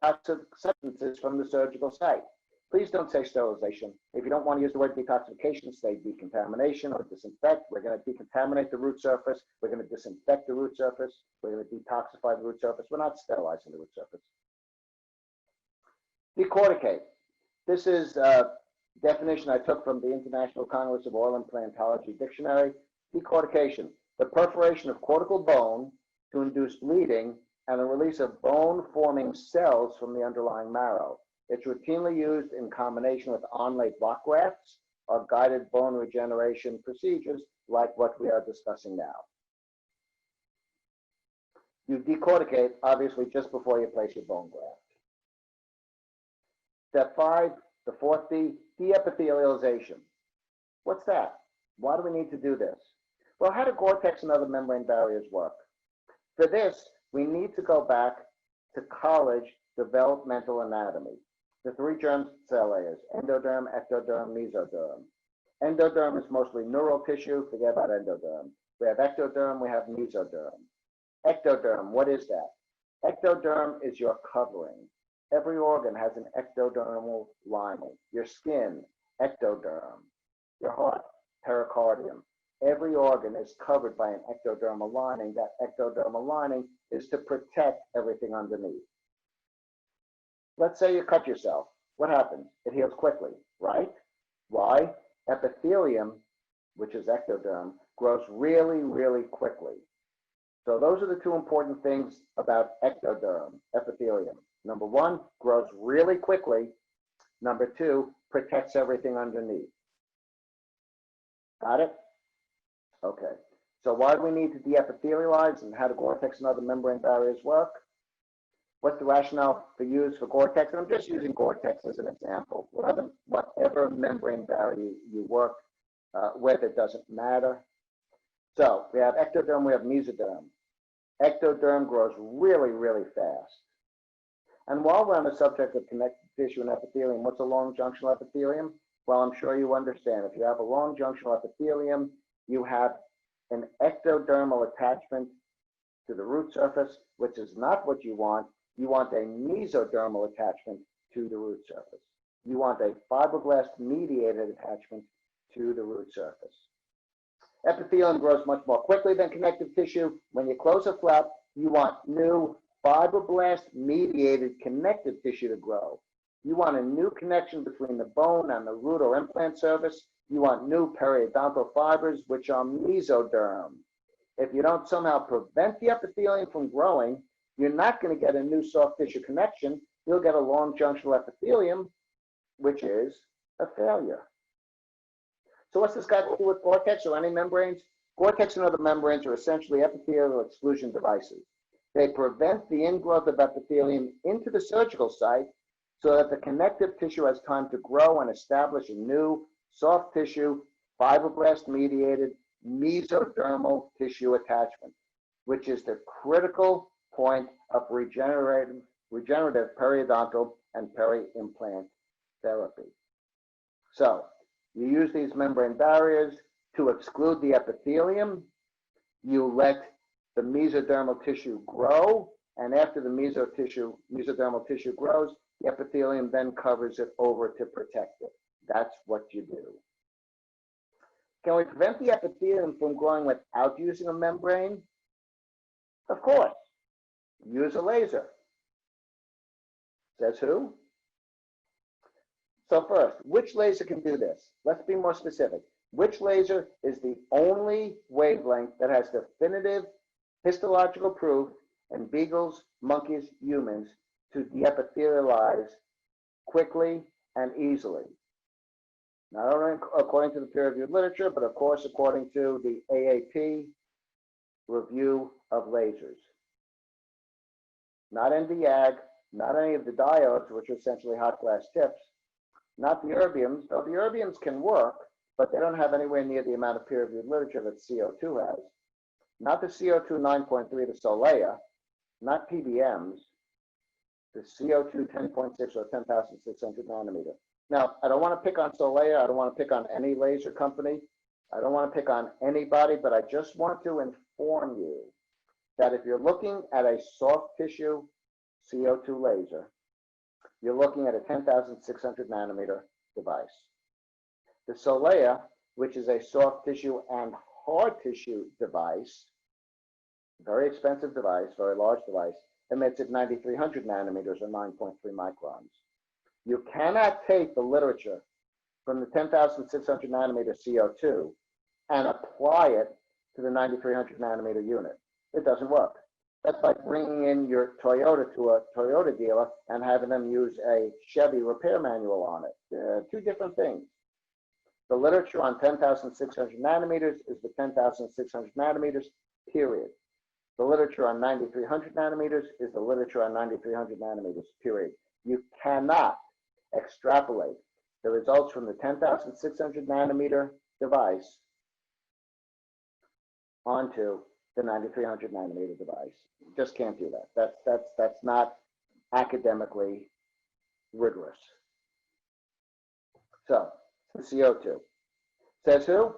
Toxic substances from the surgical site. Please don't say sterilization. If you don't want to use the word detoxification, say decontamination or disinfect. We're going to decontaminate the root surface. We're going to disinfect the root surface. We're going to detoxify the root surface. We're not sterilizing the root surface. Decorticate. This is a definition I took from the International Congress of Oral Implantology Dictionary. Decortication, the perforation of cortical bone to induce bleeding and the release of bone-forming cells from the underlying marrow. It's routinely used in combination with onlay block grafts or guided bone regeneration procedures like what we are discussing now. You decorticate, obviously, just before you place your bone graft. Step 5, the fourth D, de-epithelialization. What's that? Why do we need to do this? Well, how do Gore-Tex and other membrane barriers work? For this, we need to go back to college developmental anatomy. The 3 germ cell layers, endoderm, ectoderm, mesoderm. Endoderm is mostly neural tissue, forget about endoderm. We have ectoderm, we have mesoderm. Ectoderm, what is that? Ectoderm is your covering. Every organ has an ectodermal lining. Your skin, ectoderm. Your heart, pericardium. Every organ is covered by an ectodermal lining. That ectodermal lining is to protect everything underneath. Let's say you cut yourself. What happens? It heals quickly, right? Why? Epithelium, which is ectoderm, grows really, really quickly. So those are the 2 important things about ectoderm, epithelium. Number 1, grows really quickly. Number 2, protects everything underneath. Got it? Okay. So why do we need to de-epithelialize, and how do Gore-Tex and other membrane barriers work? What's the rationale for use for Gore-Tex? And I'm just using Gore-Tex as an example. Whatever membrane barrier you work with, it doesn't matter. So we have ectoderm, we have mesoderm. Ectoderm grows really, really fast. And while we're on the subject of connective tissue and epithelium, what's a long junctional epithelium? Well, I'm sure you understand. If you have a long junctional epithelium, you have an ectodermal attachment to the root surface, which is not what you want. You want a mesodermal attachment to the root surface. You want a fibroblast mediated attachment to the root surface. Epithelium grows much more quickly than connective tissue. When you close a flap, you want new fibroblast mediated connective tissue to grow. You want a new connection between the bone and the root or implant surface. You want new periodontal fibers, which are mesoderm. If you don't somehow prevent the epithelium from growing, you're not going to get a new soft tissue connection. You'll get a long junctional epithelium, which is a failure. So what's this got to do with Gore-Tex or any membranes? Gore-Tex and other membranes are essentially epithelial exclusion devices. They prevent the ingrowth of epithelium into the surgical site so that the connective tissue has time to grow and establish a new soft tissue, fibroblast-mediated mesodermal tissue attachment, which is the critical point of regenerative periodontal and peri-implant therapy. So you use these membrane barriers to exclude the epithelium. You let the mesodermal tissue grow, and after the mesodermal tissue grows, the epithelium then covers it over to protect it. That's what you do. Can we prevent the epithelium from growing without using a membrane? Of course. Use a laser. Says who? So first, which laser can do this? Let's be more specific. Which laser is the only wavelength that has definitive histological proof in beagles, monkeys, humans to de-epithelialize quickly and easily? Not only according to the peer-reviewed literature, but of course according to the AAP review of lasers. Not NVAG, not any of the diodes, which are essentially hot glass tips, not the erbiums, though the erbiums can work, but they don't have anywhere near the amount of peer-reviewed literature that CO2 has. Not the CO2 9.3, the Solea, not PBMs, the CO2 10.6 or 10,600 nanometer. Now, I don't want to pick on Solea. I don't want to pick on any laser company. I don't want to pick on anybody, but I just want to inform you that if you're looking at a soft tissue CO2 laser, you're looking at a 10,600 nanometer device. The Solea, which is a soft tissue and hard tissue device, very expensive device, very large device, emits at 9,300 nanometers or 9.3 microns. You cannot take the literature from the 10,600 nanometer CO2 and apply it to the 9,300 nanometer unit. It doesn't work. That's like bringing in your Toyota to a Toyota dealer and having them use a Chevy repair manual on it. They're two different things. The literature on 10,600 nanometers is the 10,600 nanometers, period. The literature on 9,300 nanometers is the literature on 9,300 nanometers, period. You cannot extrapolate the results from the 10,600 nanometer device onto the 9,300 nanometer device. You just can't do that. That's not academically rigorous. So, the CO2. Says who?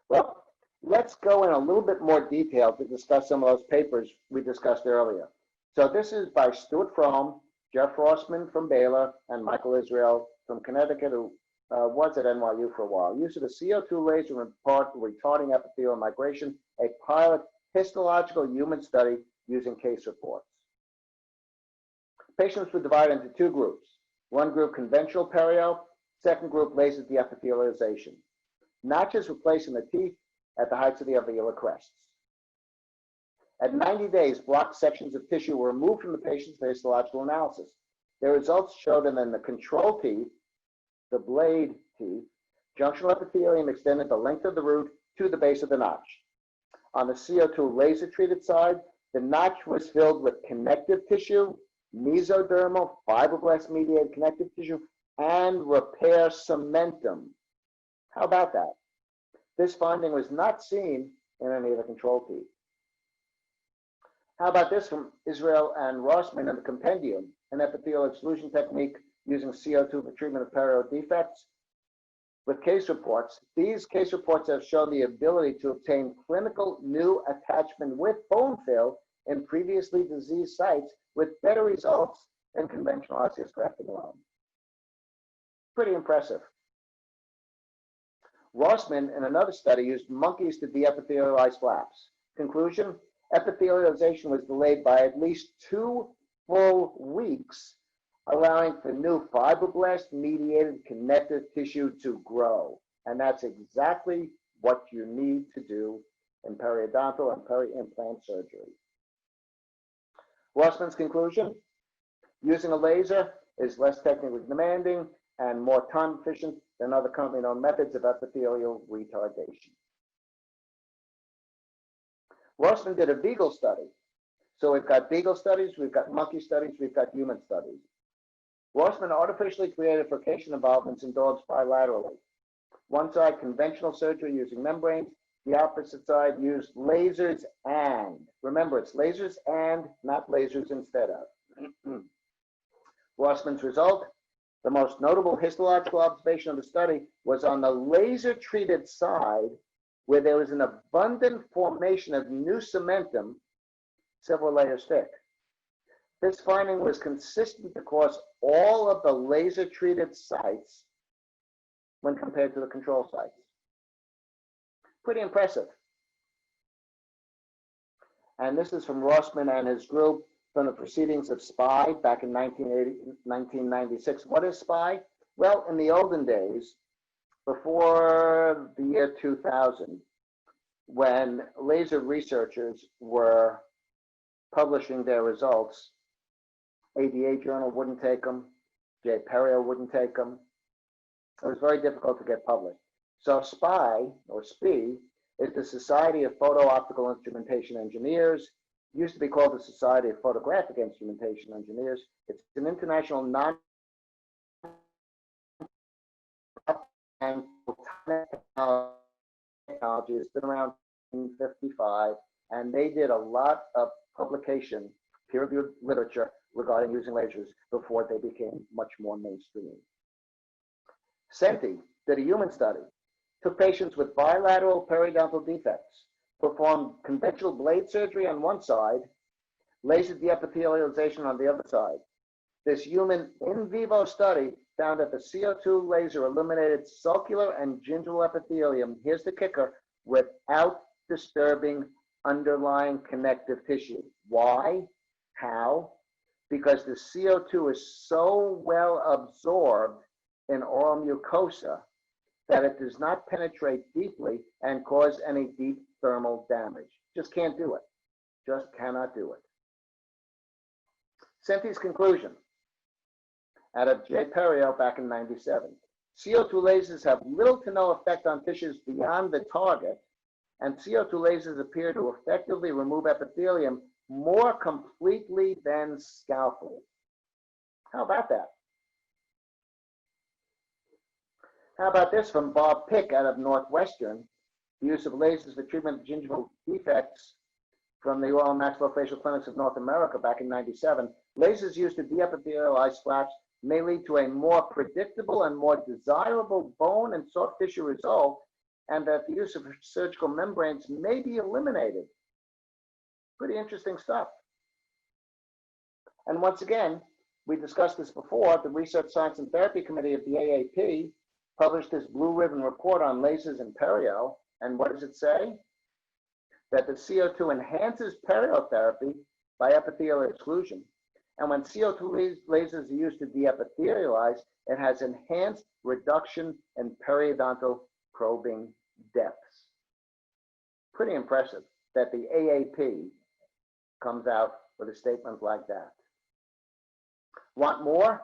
Well, let's go in a little bit more detail to discuss some of those papers we discussed earlier. So this is by Stuart Fromm, Jeff Rossman from Baylor, and Michael Israel from Connecticut, who was at NYU for a while. Use of the CO2 laser in part retarding epithelial migration, a pilot histological human study using case reports. Patients were divided into two groups. One group conventional perio, second group laser deepithelialization. Notches were placed in the teeth at the heights of the alveolar crests. At 90 days, blocked sections of tissue were removed from the patient's for histological analysis. Their results showed that in the control teeth, the blade teeth, junctional epithelium extended the length of the root to the base of the notch. On the CO2 laser-treated side, the notch was filled with connective tissue, mesodermal, fibroblast-mediated connective tissue, and repair cementum. How about that? This finding was not seen in any of the control teeth. How about this from Israel and Rossman in the compendium, an epithelial exclusion technique using CO2 for treatment of perio defects? With case reports, these case reports have shown the ability to obtain clinical new attachment with bone fill in previously diseased sites with better results than conventional osseous grafting alone. Pretty impressive. Rossman, in another study, used monkeys to deepithelialize flaps. Conclusion, epithelialization was delayed by at least 2 full weeks, allowing for new fibroblast-mediated connective tissue to grow. And that's exactly what you need to do in periodontal and peri-implant surgery. Rossman's conclusion, using a laser is less technically demanding and more time efficient than other company-known methods of epithelial retardation. Rossman did a Beagle study. So we've got Beagle studies, we've got monkey studies, we've got human studies. Rossman artificially created furcation involvements in dogs bilaterally. One side, conventional surgery using membranes. The opposite side used lasers and. Remember, it's lasers and, not lasers instead of. Rossman's result, the most notable histological observation of the study was on the laser-treated side, where there was an abundant formation of new cementum several layers thick. This finding was consistent across all of the laser-treated sites when compared to the control sites. Pretty impressive. And this is from Rossman and his group from the proceedings of SPY back in 1996. What is SPY? Well, in the olden days, before the year 2000, when laser researchers were publishing their results, ADA Journal wouldn't take them, J. Perio wouldn't take them. It was very difficult to get published. So SPY, or SPI, is the Society of Photo-Optical Instrumentation Engineers. It used to be called the Society of Photographic Instrumentation Engineers. It's an international technology. It's been around 1955, and they did a lot of publication, peer-reviewed literature regarding using lasers before they became much more mainstream. Senti did a human study, took patients with bilateral periodontal defects, performed conventional blade surgery on one side, laser deepithelialization on the other side. This human in vivo study found that the CO2 laser eliminated sulcular and gingival epithelium, here's the kicker, without disturbing underlying connective tissue. Why? How? because the CO2 is so well absorbed in oral mucosa that it does not penetrate deeply and cause any deep thermal damage. Just can't do it. Just cannot do it. Senti's conclusion out of J. Periodontal back in '97. CO2 lasers have little to no effect on tissues beyond the target, and CO2 lasers appear to effectively remove epithelium more completely than scalpel. How about that? How about this from Bob Pick out of Northwestern? The use of lasers for treatment of gingival defects from the oral and maxillofacial clinics of North America back in '97. Lasers used to deepithelialize flaps may lead to a more predictable and more desirable bone and soft tissue result, and that the use of surgical membranes may be eliminated. Pretty interesting stuff. And once again, we discussed this before, the Research, Science, and Therapy Committee of the AAP published this blue ribbon report on lasers and perio, and what does it say? That the CO2 enhances periotherapy by epithelial exclusion. And when CO2 lasers are used to deepithelialize, it has enhanced reduction in periodontal probing depths. Pretty impressive that the AAP comes out with a statement like that. Want more?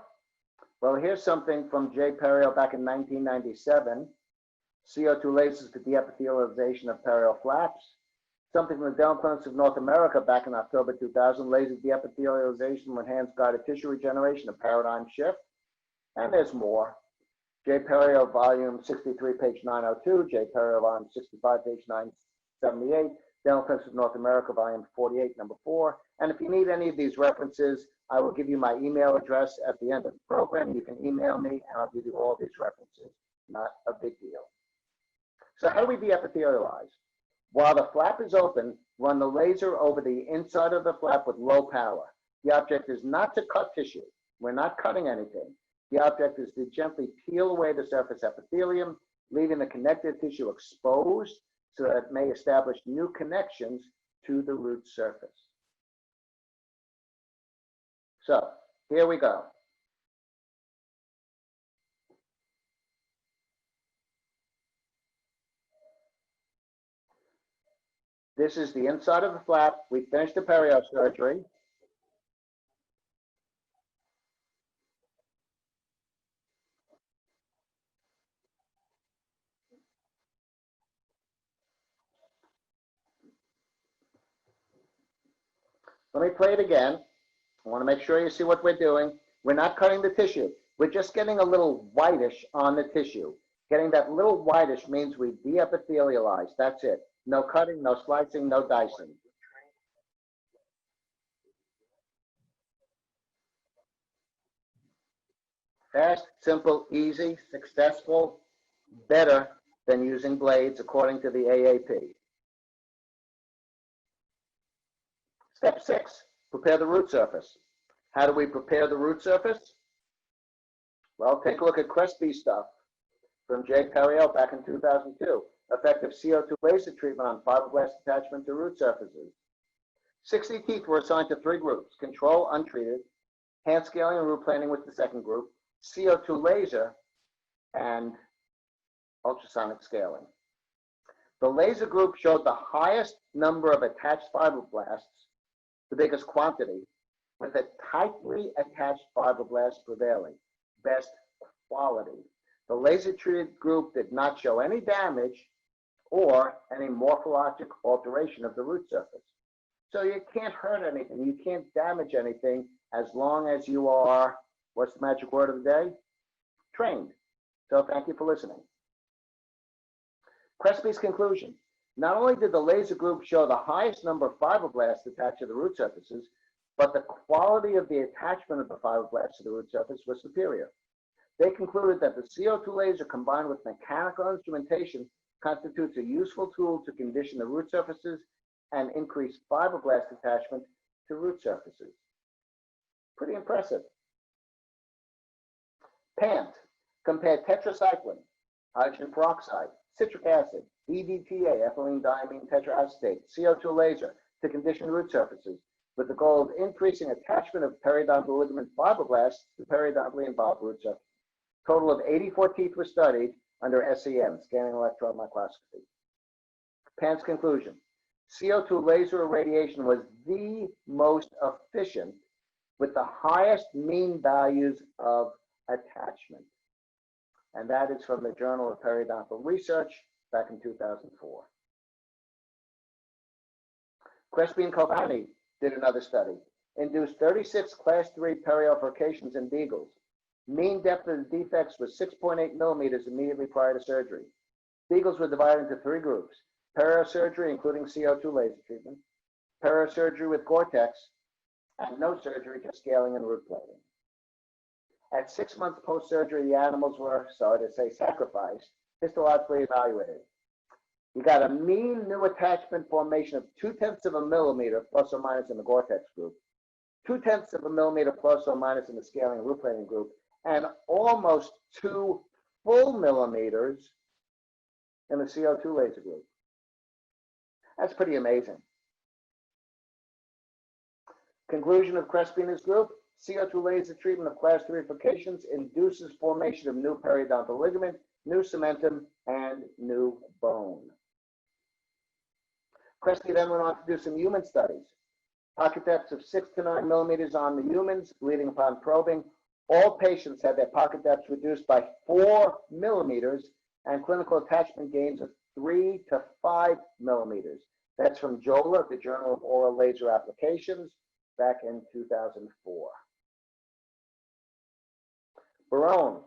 Well, here's something from J. Periodontal back in 1997. CO2 lasers for deepithelialization of periodontal flaps. Something from the Dental Clinics of North America back in October 2000, laser deepithelialization with enhanced guided tissue regeneration, a paradigm shift. And there's more. J. Periodontal, volume 63, page 902, J. Periodontal, volume 65, page 978, Dental Clinics of North America, volume 48, number 4. And if you need any of these references, I will give you my email address at the end of the program. You can email me, and I'll give you all these references. Not a big deal. So how do we deepithelialize? While the flap is open, run the laser over the inside of the flap with low power. The object is not to cut tissue. We're not cutting anything. The object is to gently peel away the surface epithelium, leaving the connective tissue exposed so that it may establish new connections to the root surface. So here we go. This is the inside of the flap. We finished the perio surgery. Let me play it again. I want to make sure you see what we're doing. We're not cutting the tissue. We're just getting a little whitish on the tissue. Getting that little whitish means we deepithelialize. That's it. No cutting, no slicing, no dicing. Fast, simple, easy, successful, better than using blades according to the AAP. Step 6, prepare the root surface. How do we prepare the root surface? Well, take a look at Crespi stuff from J. Periodontal back in 2002. Effective CO2 laser treatment on fibroblast attachment to root surfaces. 60 teeth were assigned to 3 groups: control, untreated, hand scaling and root planing with the second group, CO2 laser, and ultrasonic scaling. The laser group showed the highest number of attached fibroblasts, the biggest quantity, with a tightly attached fibroblast prevailing, best quality. The laser treated group did not show any damage or any morphologic alteration of the root surface. So you can't hurt anything, you can't damage anything as long as you are, what's the magic word of the day? Trained. So thank you for listening. Crespi's conclusion. Not only did the laser group show the highest number of fibroblasts attached to the root surfaces, but the quality of the attachment of the fibroblasts to the root surface was superior. They concluded that the CO2 laser combined with mechanical instrumentation constitutes a useful tool to condition the root surfaces and increase fibroblast attachment to root surfaces. Pretty impressive. PANT compared tetracycline, hydrogen peroxide, citric acid, EDTA, ethylene diamine tetraacetate, CO2 laser to condition root surfaces. with the goal of increasing attachment of periodontal ligament fibroblasts to periodontally involved root surface. Total of 84 teeth were studied under SEM, scanning electron microscopy. Pan's conclusion: CO2 laser irradiation was the most efficient with the highest mean values of attachment. And that is from the Journal of Periodontal Research back in 2004. Crespi and Covani did another study, induced 36 class 3 perioffurcations in beagles. Mean depth of the defects was 6.8 millimeters immediately prior to surgery. Beagles were divided into 3 groups: periosurgery, including CO2 laser treatment, periosurgery with Gore-Tex, and no surgery, just scaling and root plating. At 6 months post-surgery, the animals were, so to say, sacrificed, histologically evaluated. You got a mean new attachment formation of 0.2 of a millimeter plus or minus in the Gore-Tex group, 0.2 of a millimeter plus or minus in the scaling and root plating group, and almost 2 full millimeters in the CO2 laser group. That's pretty amazing. Conclusion of Crespi and his group: CO2 laser treatment of class 3 furcations induces formation of new periodontal ligament, new cementum, and new bone. Crespi then went on to do some human studies. Pocket depths of 6 to 9 millimeters on the humans, bleeding upon probing. All patients had their pocket depths reduced by 4 millimeters and clinical attachment gains of 3 to 5 millimeters. That's from JOLA, the Journal of Oral Laser Applications, back in 2004. Barone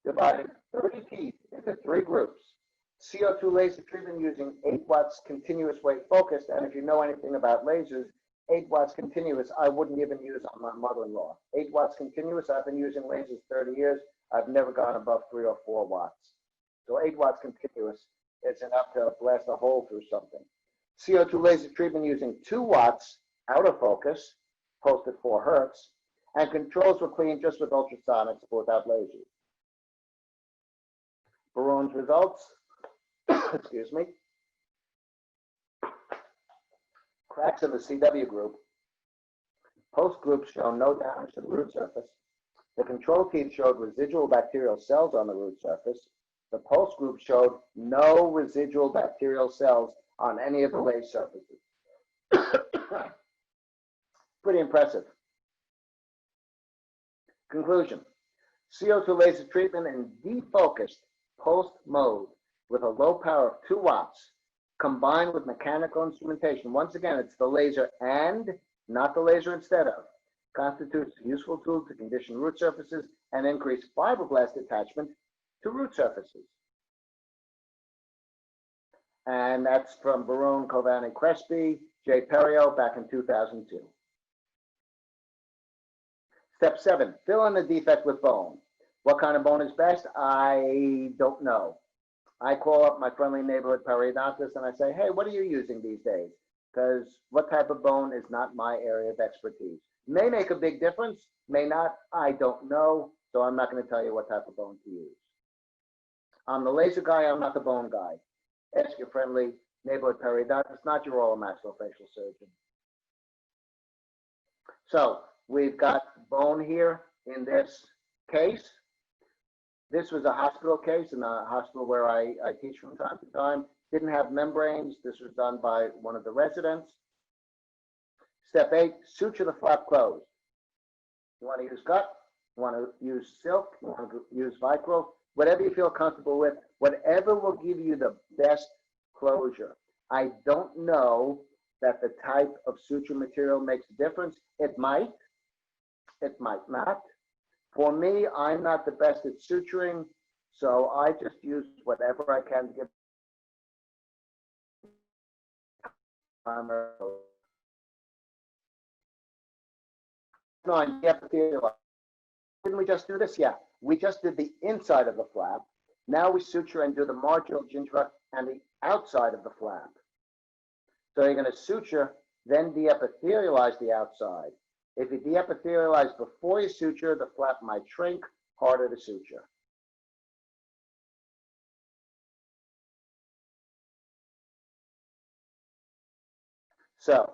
divided 30 teeth into 3 groups. CO2 laser treatment using 8 watts continuous wave focused, and if you know anything about lasers, 8 watts continuous, I wouldn't even use on my mother-in-law. 8 watts continuous, I've been using lasers 30 years. I've never gone above 3 or 4 watts. So 8 watts continuous is enough to blast a hole through something. CO2 laser treatment using 2 watts out of focus, pulsed at 4 hertz, and controls were cleaned just with ultrasonics without lasers. Barone's results, excuse me, cracks in the CW group. Post groups show no damage to the root surface. The control teeth showed residual bacterial cells on the root surface. The pulse group showed no residual bacterial cells on any of the laser surfaces. Pretty impressive. Conclusion: CO2 laser treatment in defocused pulsed mode with a low power of 2 watts combined with mechanical instrumentation, once again, it's the laser and not the laser instead of, constitutes a useful tool to condition root surfaces and increase fibroblast attachment to root surfaces. And that's from Barone, Covani, Crespi, J. Perio, back in 2002. Step 7, fill in the defect with bone. What kind of bone is best? I don't know. I call up my friendly neighborhood periodontist and I say, hey, what are you using these days? Because what type of bone is not my area of expertise. May make a big difference, may not, I don't know, so I'm not going to tell you what type of bone to use. I'm the laser guy, I'm not the bone guy. Ask your friendly neighborhood periodontist, not your oral maxillofacial surgeon. So we've got bone here in this case. This was a hospital case in a hospital where I teach from time to time. Didn't have membranes. This was done by one of the residents. Step 8, suture the flap closed. You want to use gut, you want to use silk, you want to use Vicryl, whatever you feel comfortable with, whatever will give you the best closure. I don't know that the type of suture material makes a difference. It might not. For me, I'm not the best at suturing, so I just use whatever I can to give on the epithelial. Didn't we just do this? Yeah, we just did the inside of the flap. Now we suture and do the marginal gingiva and the outside of the flap. So you're going to suture, then deepithelialize the outside. If you deepithelialize before you suture, the flap might shrink, harder to suture. So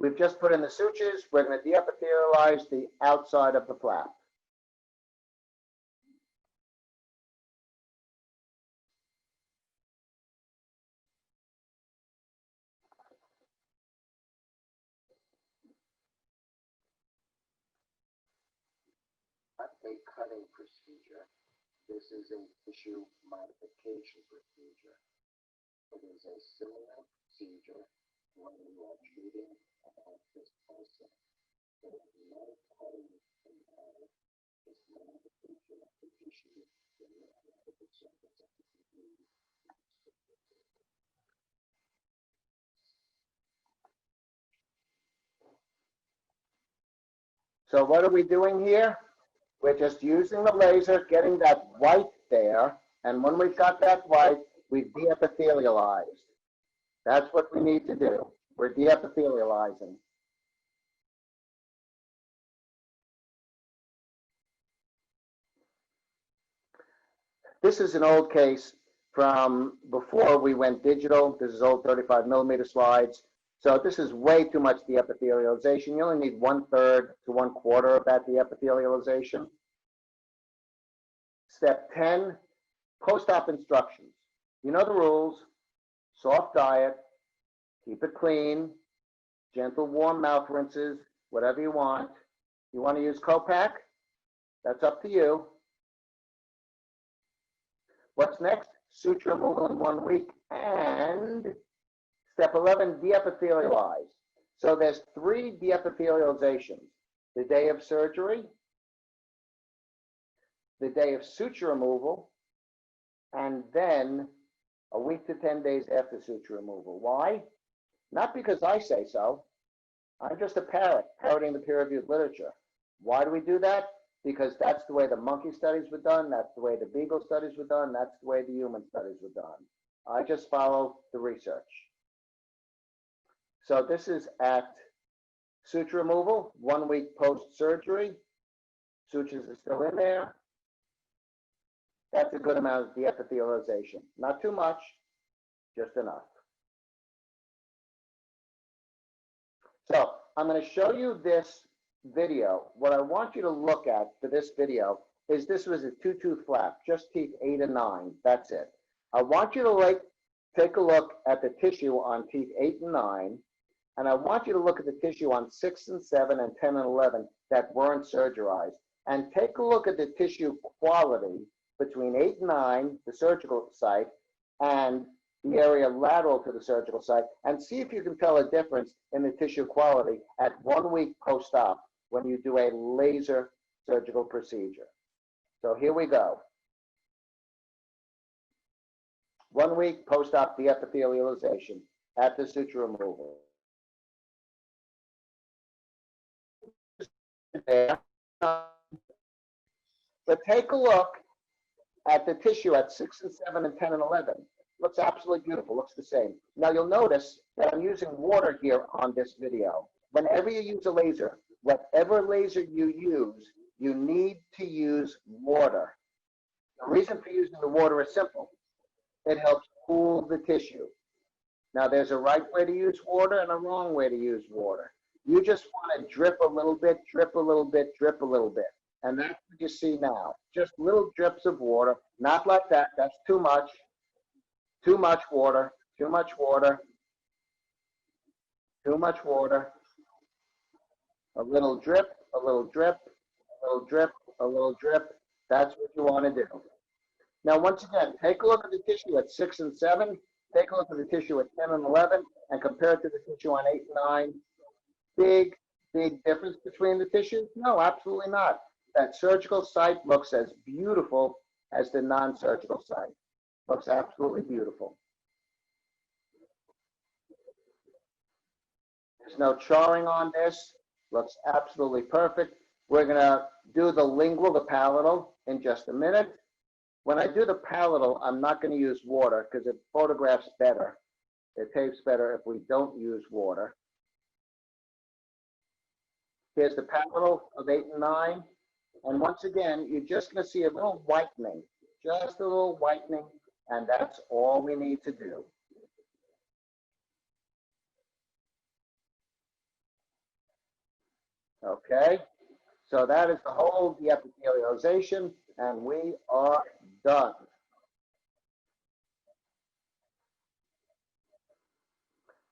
We've just put in the sutures. We're going to deepithelialize the outside of the flap. A cutting procedure. This is a tissue modification procedure. It is a similar procedure when you are treating this person. It is no cutting involved. It's modification of the tissue. So what are we doing here? We're just using the laser, getting that white there, and when we've got that white, we've deepithelialized. That's what we need to do. We're deepithelializing. This is an old case from before we went digital. This is old 35 millimeter slides. So this is way too much deepithelialization. You only need 1/3 to 1/4 of that deepithelialization. Step 10, post-op instructions. You know the rules. Soft diet, keep it clean, gentle warm mouth rinses, whatever you want. You want to use Copac? That's up to you. What's next? Suture removal in 1 week. And step 11, deepithelialize. So there's 3 deepithelializations. The day of surgery, the day of suture removal, and then a week to 10 days after suture removal. Why? Not because I say so. I'm just a parrot, parroting the peer-reviewed literature. Why do we do that? Because that's the way the monkey studies were done, that's the way the beagle studies were done, that's the way the human studies were done. I just follow the research. So this is at suture removal, 1 week post-surgery. Sutures are still in there. That's a good amount of deepithelialization. Not too much, just enough. So I'm going to show you this video. What I want you to look at for this video is this was a 2-tooth flap, just teeth 8 and 9. That's it. I want you to take a look at the tissue on teeth 8 and 9, and I want you to look at the tissue on 6 and 7 and 10 and 11 that weren't surgerized, and take a look at the tissue quality between 8 and 9, the surgical site, and the area lateral to the surgical site, and see if you can tell a difference in the tissue quality at 1 week post-op when you do a laser surgical procedure. So here we go. 1 week post-op deepithelialization at the suture removal. But take a look at the tissue at 6 and 7 and 10 and 11. Looks absolutely beautiful, looks the same. Now you'll notice that I'm using water here on this video. Whenever you use a laser, whatever laser you use, you need to use water. The reason for using the water is simple. It helps cool the tissue. Now there's a right way to use water and a wrong way to use water. You just want to drip a little bit, drip a little bit, drip a little bit. And that's what you see now. Just little drips of water, not like that, that's too much. Too much water, too much water, too much water. A little drip, a little drip, a little drip, a little drip. That's what you want to do. Now, once again, take a look at the tissue at 6 and 7. Take a look at the tissue at 10 and 11 and compare it to the tissue on 8 and 9. Big difference between the tissues? No, absolutely not. That surgical site looks as beautiful as the non-surgical site. Looks absolutely beautiful. There's no charring on this. Looks absolutely perfect. We're going to do the lingual, the palatal, in just a minute. When I do the palatal, I'm not going to use water because it photographs better. It tapes better if we don't use water. Here's the palatal of 8 and 9. And once again, you're just going to see a little whitening. Just a little whitening. And that's all we need to do. Okay, so that is the whole deepithelialization, and we are done.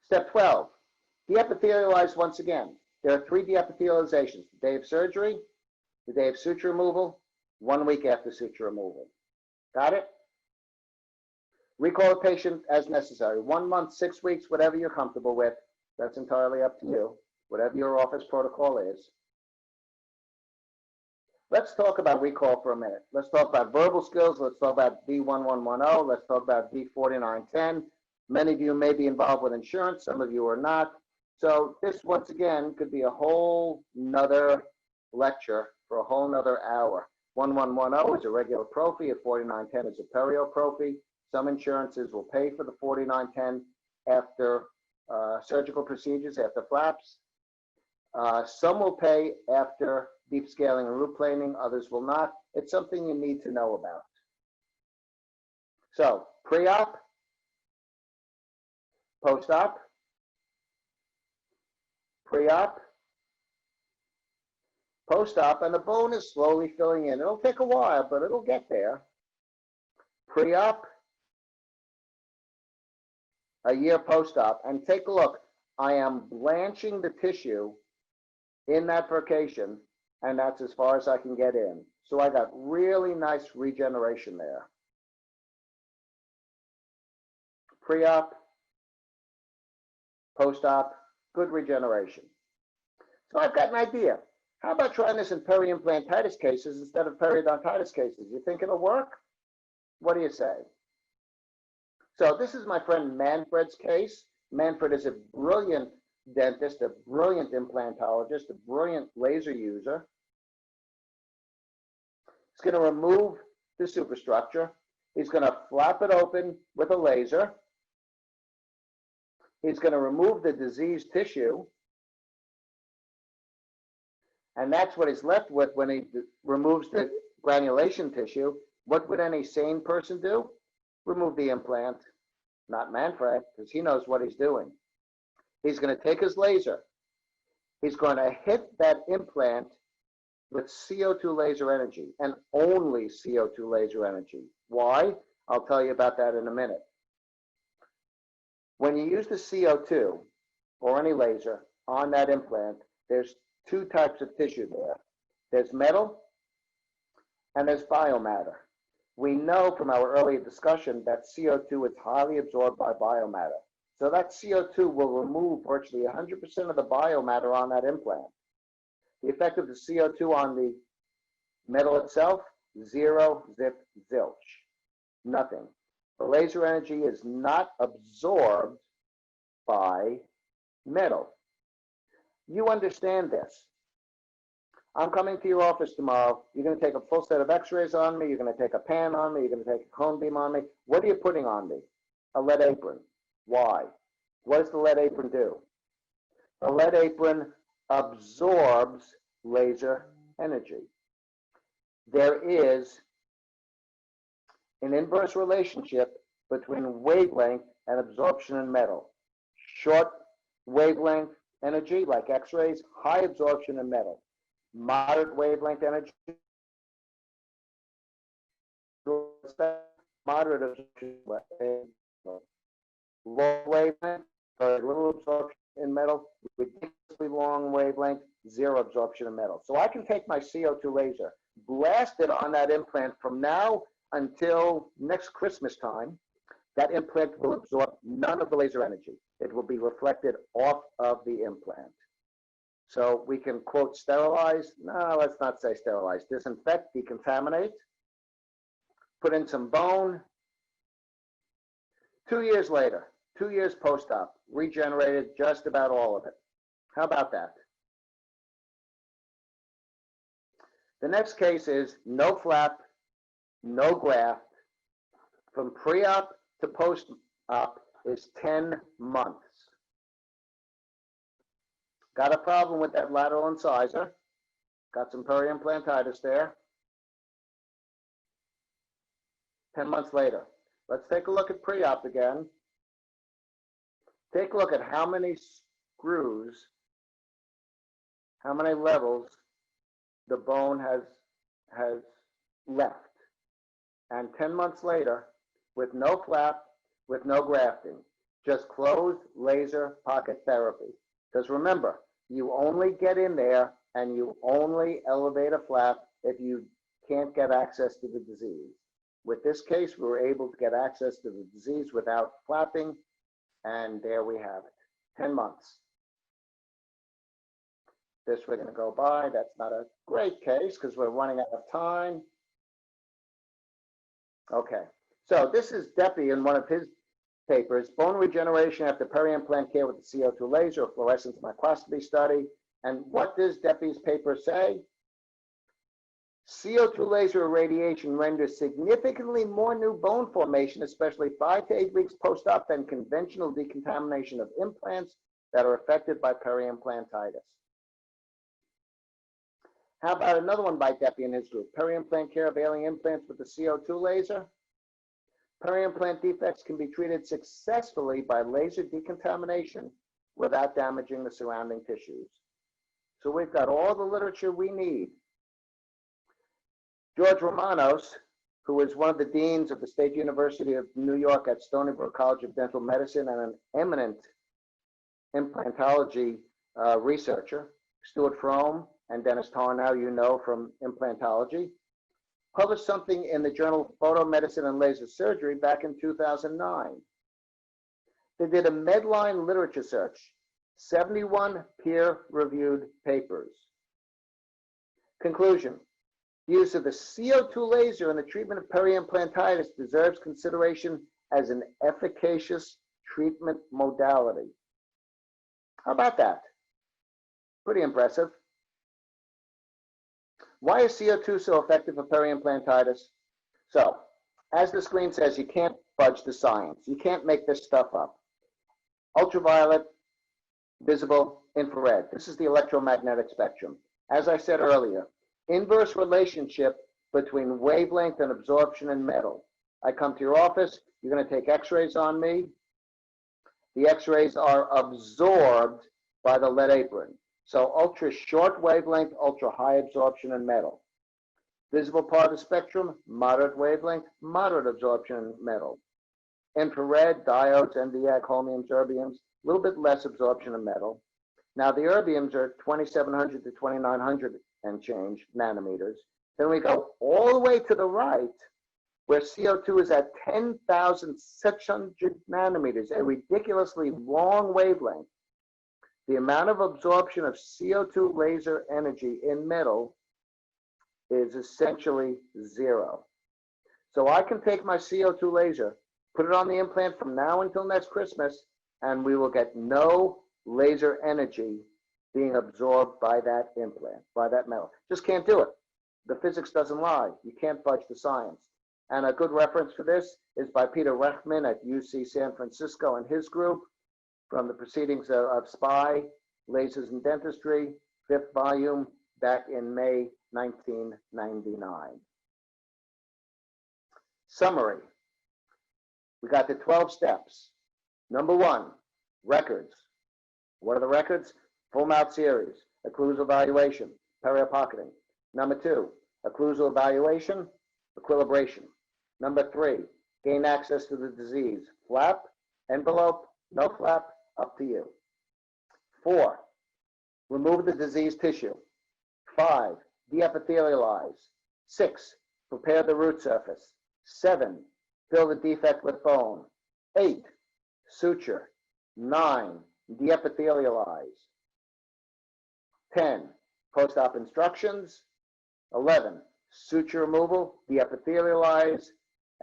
Step 12, deepithelialize once again. There are 3 deepithelializations: the day of surgery, the day of suture removal, 1 week after suture removal. Got it? Recall the patient as necessary. 1 month, 6 weeks, whatever you're comfortable with. That's entirely up to you, whatever your office protocol is. Let's talk about recall for a minute. Let's talk about verbal skills. Let's talk about D1110. Let's talk about D4910. Many of you may be involved with insurance. Some of you are not. So this, once again, could be a whole nother lecture for a whole nother hour. 1110 is a regular prophy. A 4910 is a perio-prophy. Some insurances will pay for the 4910 after surgical procedures, after flaps. Some will pay after deep scaling and root planing, others will not. It's something you need to know about. So, pre-op, post-op, pre-op, post-op, and the bone is slowly filling in. It'll take a while, but it'll get there. Pre-op, a year post-op, and take a look. I am blanching the tissue in that furcation, and that's as far as I can get in. So I got really nice regeneration there. Pre-op, post-op, good regeneration. So I've got an idea. How about trying this in peri-implantitis cases instead of periodontitis cases? You think it'll work? What do you say? So this is my friend Manfred's case. Manfred is a brilliant dentist, a brilliant implantologist, a brilliant laser user. He's going to remove the superstructure. He's going to flap it open with a laser. He's going to remove the diseased tissue. And that's what he's left with when he removes the granulation tissue. What would any sane person do? Remove the implant. Not Manfred, because he knows what he's doing. He's going to take his laser. He's going to hit that implant with CO2 laser energy, and only CO2 laser energy. Why? I'll tell you about that in a minute. When you use the CO2 or any laser on that implant, there's 2 types of tissue there. There's metal and there's biomatter. We know from our earlier discussion that CO2 is highly absorbed by biomatter. So that CO2 will remove virtually 100% of the biomatter on that implant. The effect of the CO2 on the metal itself, 0, zip, zilch, nothing. The laser energy is not absorbed by metal. You understand this. I'm coming to your office tomorrow. You're going to take a full set of x-rays on me. You're going to take a pan on me. You're going to take a cone beam on me. What are you putting on me? A lead apron. Why? What does the lead apron do? The lead apron absorbs laser energy. There is an inverse relationship between wavelength and absorption in metal. Short wavelength energy, like x-rays, high absorption in metal. Moderate wavelength energy, moderate absorption, low wavelength, very little absorption in metal, ridiculously long wavelength, 0 absorption in metal. So I can take my CO2 laser, blast it on that implant from now until next Christmas time. That implant will absorb none of the laser energy. It will be reflected off of the implant. So we can, quote, sterilize. No, let's not say sterilize. Disinfect, decontaminate, put in some bone. 2 years later, 2 years post-op, regenerated just about all of it. How about that? The next case is no flap, no graft. From pre-op to post-op is 10 months. Got a problem with that lateral incisor. Got some peri-implantitis there. 10 months later. Let's take a look at pre-op again. Take a look at how many screws how many levels the bone has left. And 10 months later, with no flap, with no grafting, just closed laser pocket therapy. Because remember, you only get in there and you only elevate a flap if you can't get access to the disease. With this case, we were able to get access to the disease without flapping, and there we have it, 10 months. This we're going to go by. That's not a great case because we're running out of time. Okay, so this is Deppy in one of his papers, Bone Regeneration After Peri-implant Care with the CO2 Laser, a Fluorescence Microscopy Study. And what does Deppy's paper say? CO2 laser irradiation renders significantly more new bone formation, especially 5 to 8 weeks post-op, than conventional decontamination of implants that are affected by peri-implantitis. How about another one by Deppy and his group? Peri-implant care of alien implants with the CO2 laser. Peri-implant defects can be treated successfully by laser decontamination without damaging the surrounding tissues. So we've got all the literature we need. George Romanos, who is one of the deans of the State University of New York at Stony Brook College of Dental Medicine and an eminent implantology researcher, Stuart Frome and Dennis Tarnow, you know from implantology, published something in the journal Photomedicine and Laser Surgery back in 2009. They did a Medline literature search, 71 peer-reviewed papers. Conclusion: use of the CO2 laser in the treatment of peri-implantitis deserves consideration as an efficacious treatment modality. How about that? Pretty impressive. Why is CO2 so effective for peri-implantitis? So, as the screen says, you can't fudge the science. You can't make this stuff up. Ultraviolet, visible, infrared. This is the electromagnetic spectrum. As I said earlier, inverse relationship between wavelength and absorption in metal. I come to your office, you're going to take x-rays on me. The x-rays are absorbed by the lead apron. So ultra short wavelength, ultra high absorption in metal. Visible part of the spectrum, moderate wavelength, moderate absorption in metal. Infrared, diodes, Nd:YAG, holmiums, erbiums, a little bit less absorption in metal. Now the erbiums are 2700 to 2900 and change nanometers. Then we go all the way to the right, where CO2 is at 10,600 nanometers, a ridiculously long wavelength. The amount of absorption of CO2 laser energy in metal is essentially zero. So I can take my CO2 laser, put it on the implant from now until next Christmas, and we will get no laser energy being absorbed by that implant, by that metal. Just can't do it. The physics doesn't lie. You can't fudge the science. And a good reference for this is by Peter Rechman at UC San Francisco and his group from the Proceedings of SPY, Lasers in Dentistry, 5th volume, back in May 1999. Summary. We got the 12 steps. Number 1, records. What are the records? Full mouth series, occlusal evaluation, peri-pocketing. Number 2, occlusal evaluation, equilibration. Number 3, gain access to the disease. Flap, envelope, no flap, up to you. 4, remove the diseased tissue. 5, de-epithelialize. 6, prepare the root surface. 7, fill the defect with bone. 8, suture. 9, de-epithelialize. 10, post-op instructions. 11, suture removal, de-epithelialize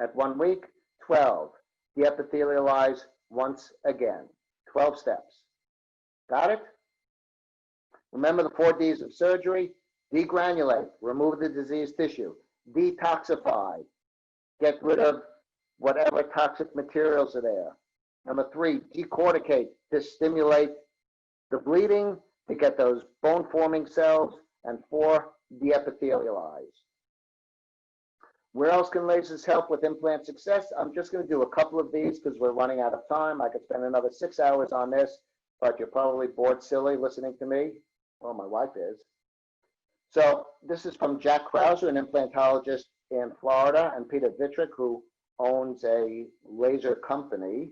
at 1 week. 12, de-epithelialize once again. 12 steps. Got it? Remember the 4 Ds of surgery: degranulate, remove the diseased tissue; detoxify, get rid of whatever toxic materials are there. Number 3, decorticate, to stimulate the bleeding, to get those bone-forming cells. And 4, de-epithelialize. Where else can lasers help with implant success? I'm just going to do a couple of these because we're running out of time. I could spend another 6 hours on this, but you're probably bored silly listening to me. Well, my wife is. So this is from Jack Krauser, an implantologist in Florida, and Peter Vitrick, who owns a laser company.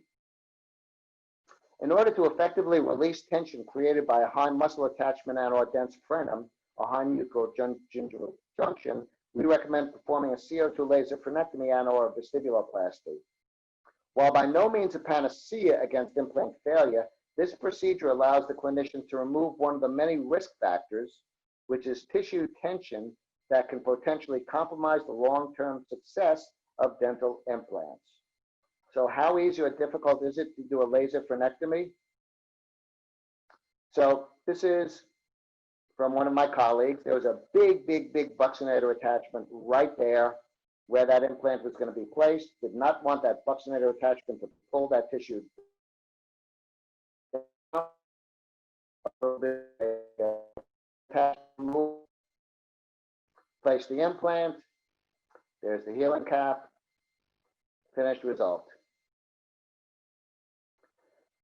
In order to effectively release tension created by a high muscle attachment and or dense frenum, or high mucogingival junction, we recommend performing a CO2 laser frenectomy and or vestibuloplasty. While by no means a panacea against implant failure, this procedure allows the clinician to remove one of the many risk factors, which is tissue tension that can potentially compromise the long-term success of dental implants. So how easy or difficult is it to do a laser frenectomy? So this is from one of my colleagues. There was a big buccinator attachment right there where that implant was going to be placed. Did not want that buccinator attachment to pull that tissue. Place the implant. There's the healing cap. Finished result.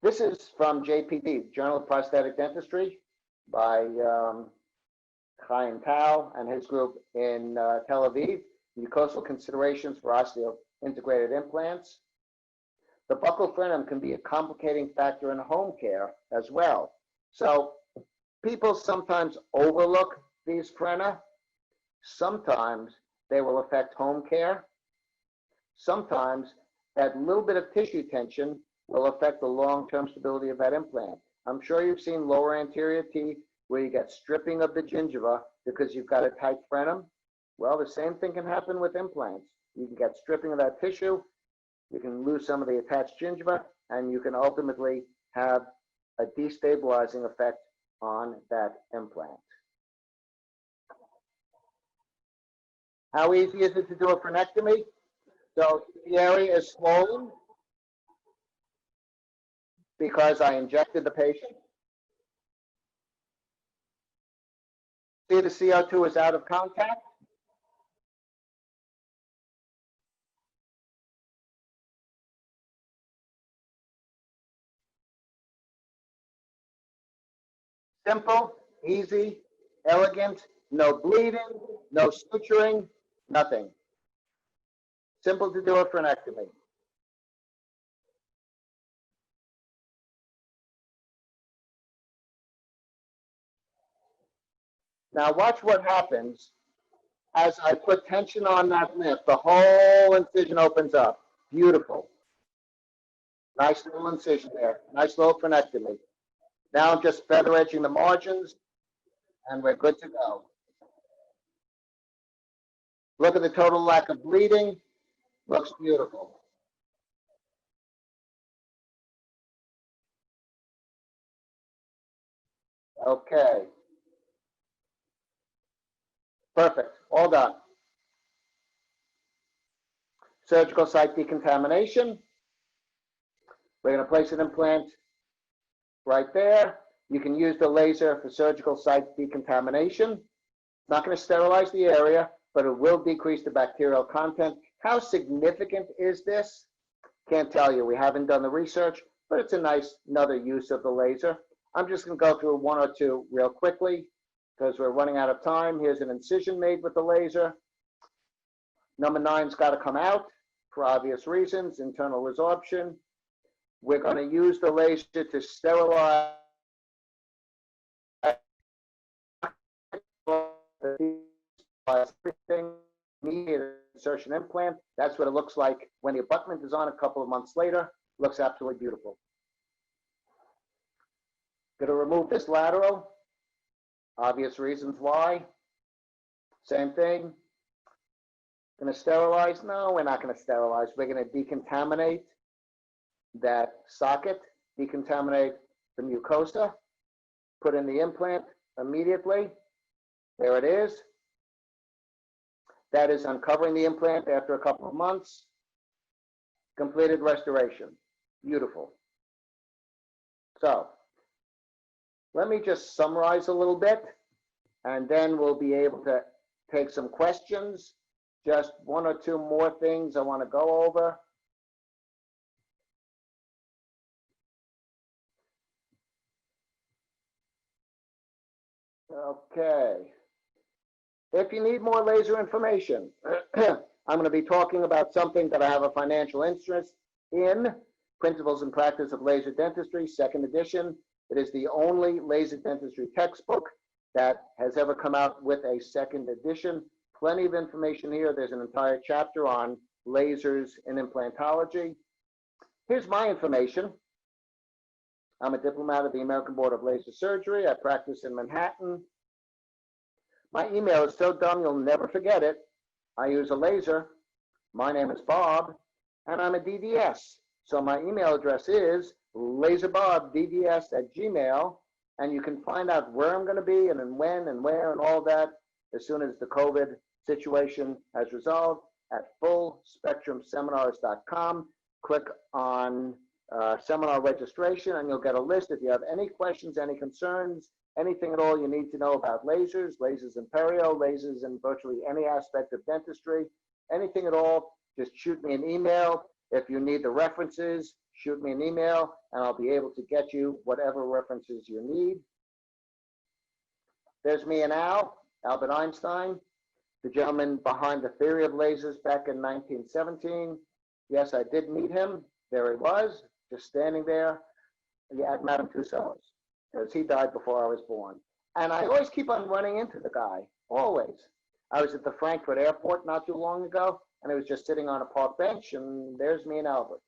This is from JPD, Journal of Prosthetic Dentistry, by Chaim Tal and his group in Tel Aviv. Mucosal considerations for osteo-integrated implants. The buccal frenum can be a complicating factor in home care as well. So people sometimes overlook these frena. Sometimes they will affect home care. Sometimes that little bit of tissue tension will affect the long-term stability of that implant. I'm sure you've seen lower anterior teeth where you get stripping of the gingiva because you've got a tight frenum. Well, the same thing can happen with implants. You can get stripping of that tissue, you can lose some of the attached gingiva, and you can ultimately have a destabilizing effect on that implant. How easy is it to do a frenectomy? So the area is swollen because I injected the patient. See, the CO2 is out of contact. Simple, easy, elegant, no bleeding, no suturing, nothing. Simple to do a frenectomy. Now watch what happens as I put tension on that lip. The whole incision opens up. Beautiful. Nice little incision there. Nice little frenectomy. Now I'm just feather edging the margins, and we're good to go. Look at the total lack of bleeding. Looks beautiful. Okay. Perfect. All done. Surgical site decontamination. We're going to place an implant right there. You can use the laser for surgical site decontamination. It's not going to sterilize the area, but it will decrease the bacterial content. How significant is this? Can't tell you. We haven't done the research, but it's a nice another use of the laser. I'm just going to go through one or two real quickly because we're running out of time. Here's an incision made with the laser. Number 9's got to come out for obvious reasons, internal resorption. We're going to use the laser to sterilize everything. Mediated insertion implant. That's what it looks like when the abutment is on a couple of months later. Looks absolutely beautiful. Going to remove this lateral. Obvious reasons why. Same thing. Going to sterilize? No, we're not going to sterilize. We're going to decontaminate that socket, decontaminate the mucosa, put in the implant immediately. There it is. That is uncovering the implant after a couple of months. Completed restoration. Beautiful. So, let me just summarize a little bit, and then we'll be able to take some questions. Just one or two more things I want to go over. Okay. If you need more laser information, I'm going to be talking about something that I have a financial interest in, Principles and Practice of Laser Dentistry, second edition. It is the only laser dentistry textbook that has ever come out with a second edition. Plenty of information here. There's an entire chapter on lasers in implantology. Here's my information. I'm a diplomat of the American Board of Laser Surgery. I practice in Manhattan. My email is so dumb you'll never forget it. I use a laser. My name is Bob, and I'm a DDS. So my email address is laserbobdds@gmail, and you can find out where I'm going to be and when and where and all that as soon as the COVID situation has resolved at fullspectrumseminars.com. Click on seminar registration, and you'll get a list. If you have any questions, any concerns, anything at all you need to know about lasers, lasers in perio, lasers in virtually any aspect of dentistry, anything at all, just shoot me an email. If you need the references, shoot me an email, and I'll be able to get you whatever references you need. There's me and Albert Einstein, the gentleman behind the theory of lasers back in 1917. Yes, I did meet him. There he was, just standing there at Madame Tussauds, because he died before I was born. And I always keep on running into the guy, always. I was at the Frankfurt airport not too long ago, and I was just sitting on a park bench, and there's me and Albert.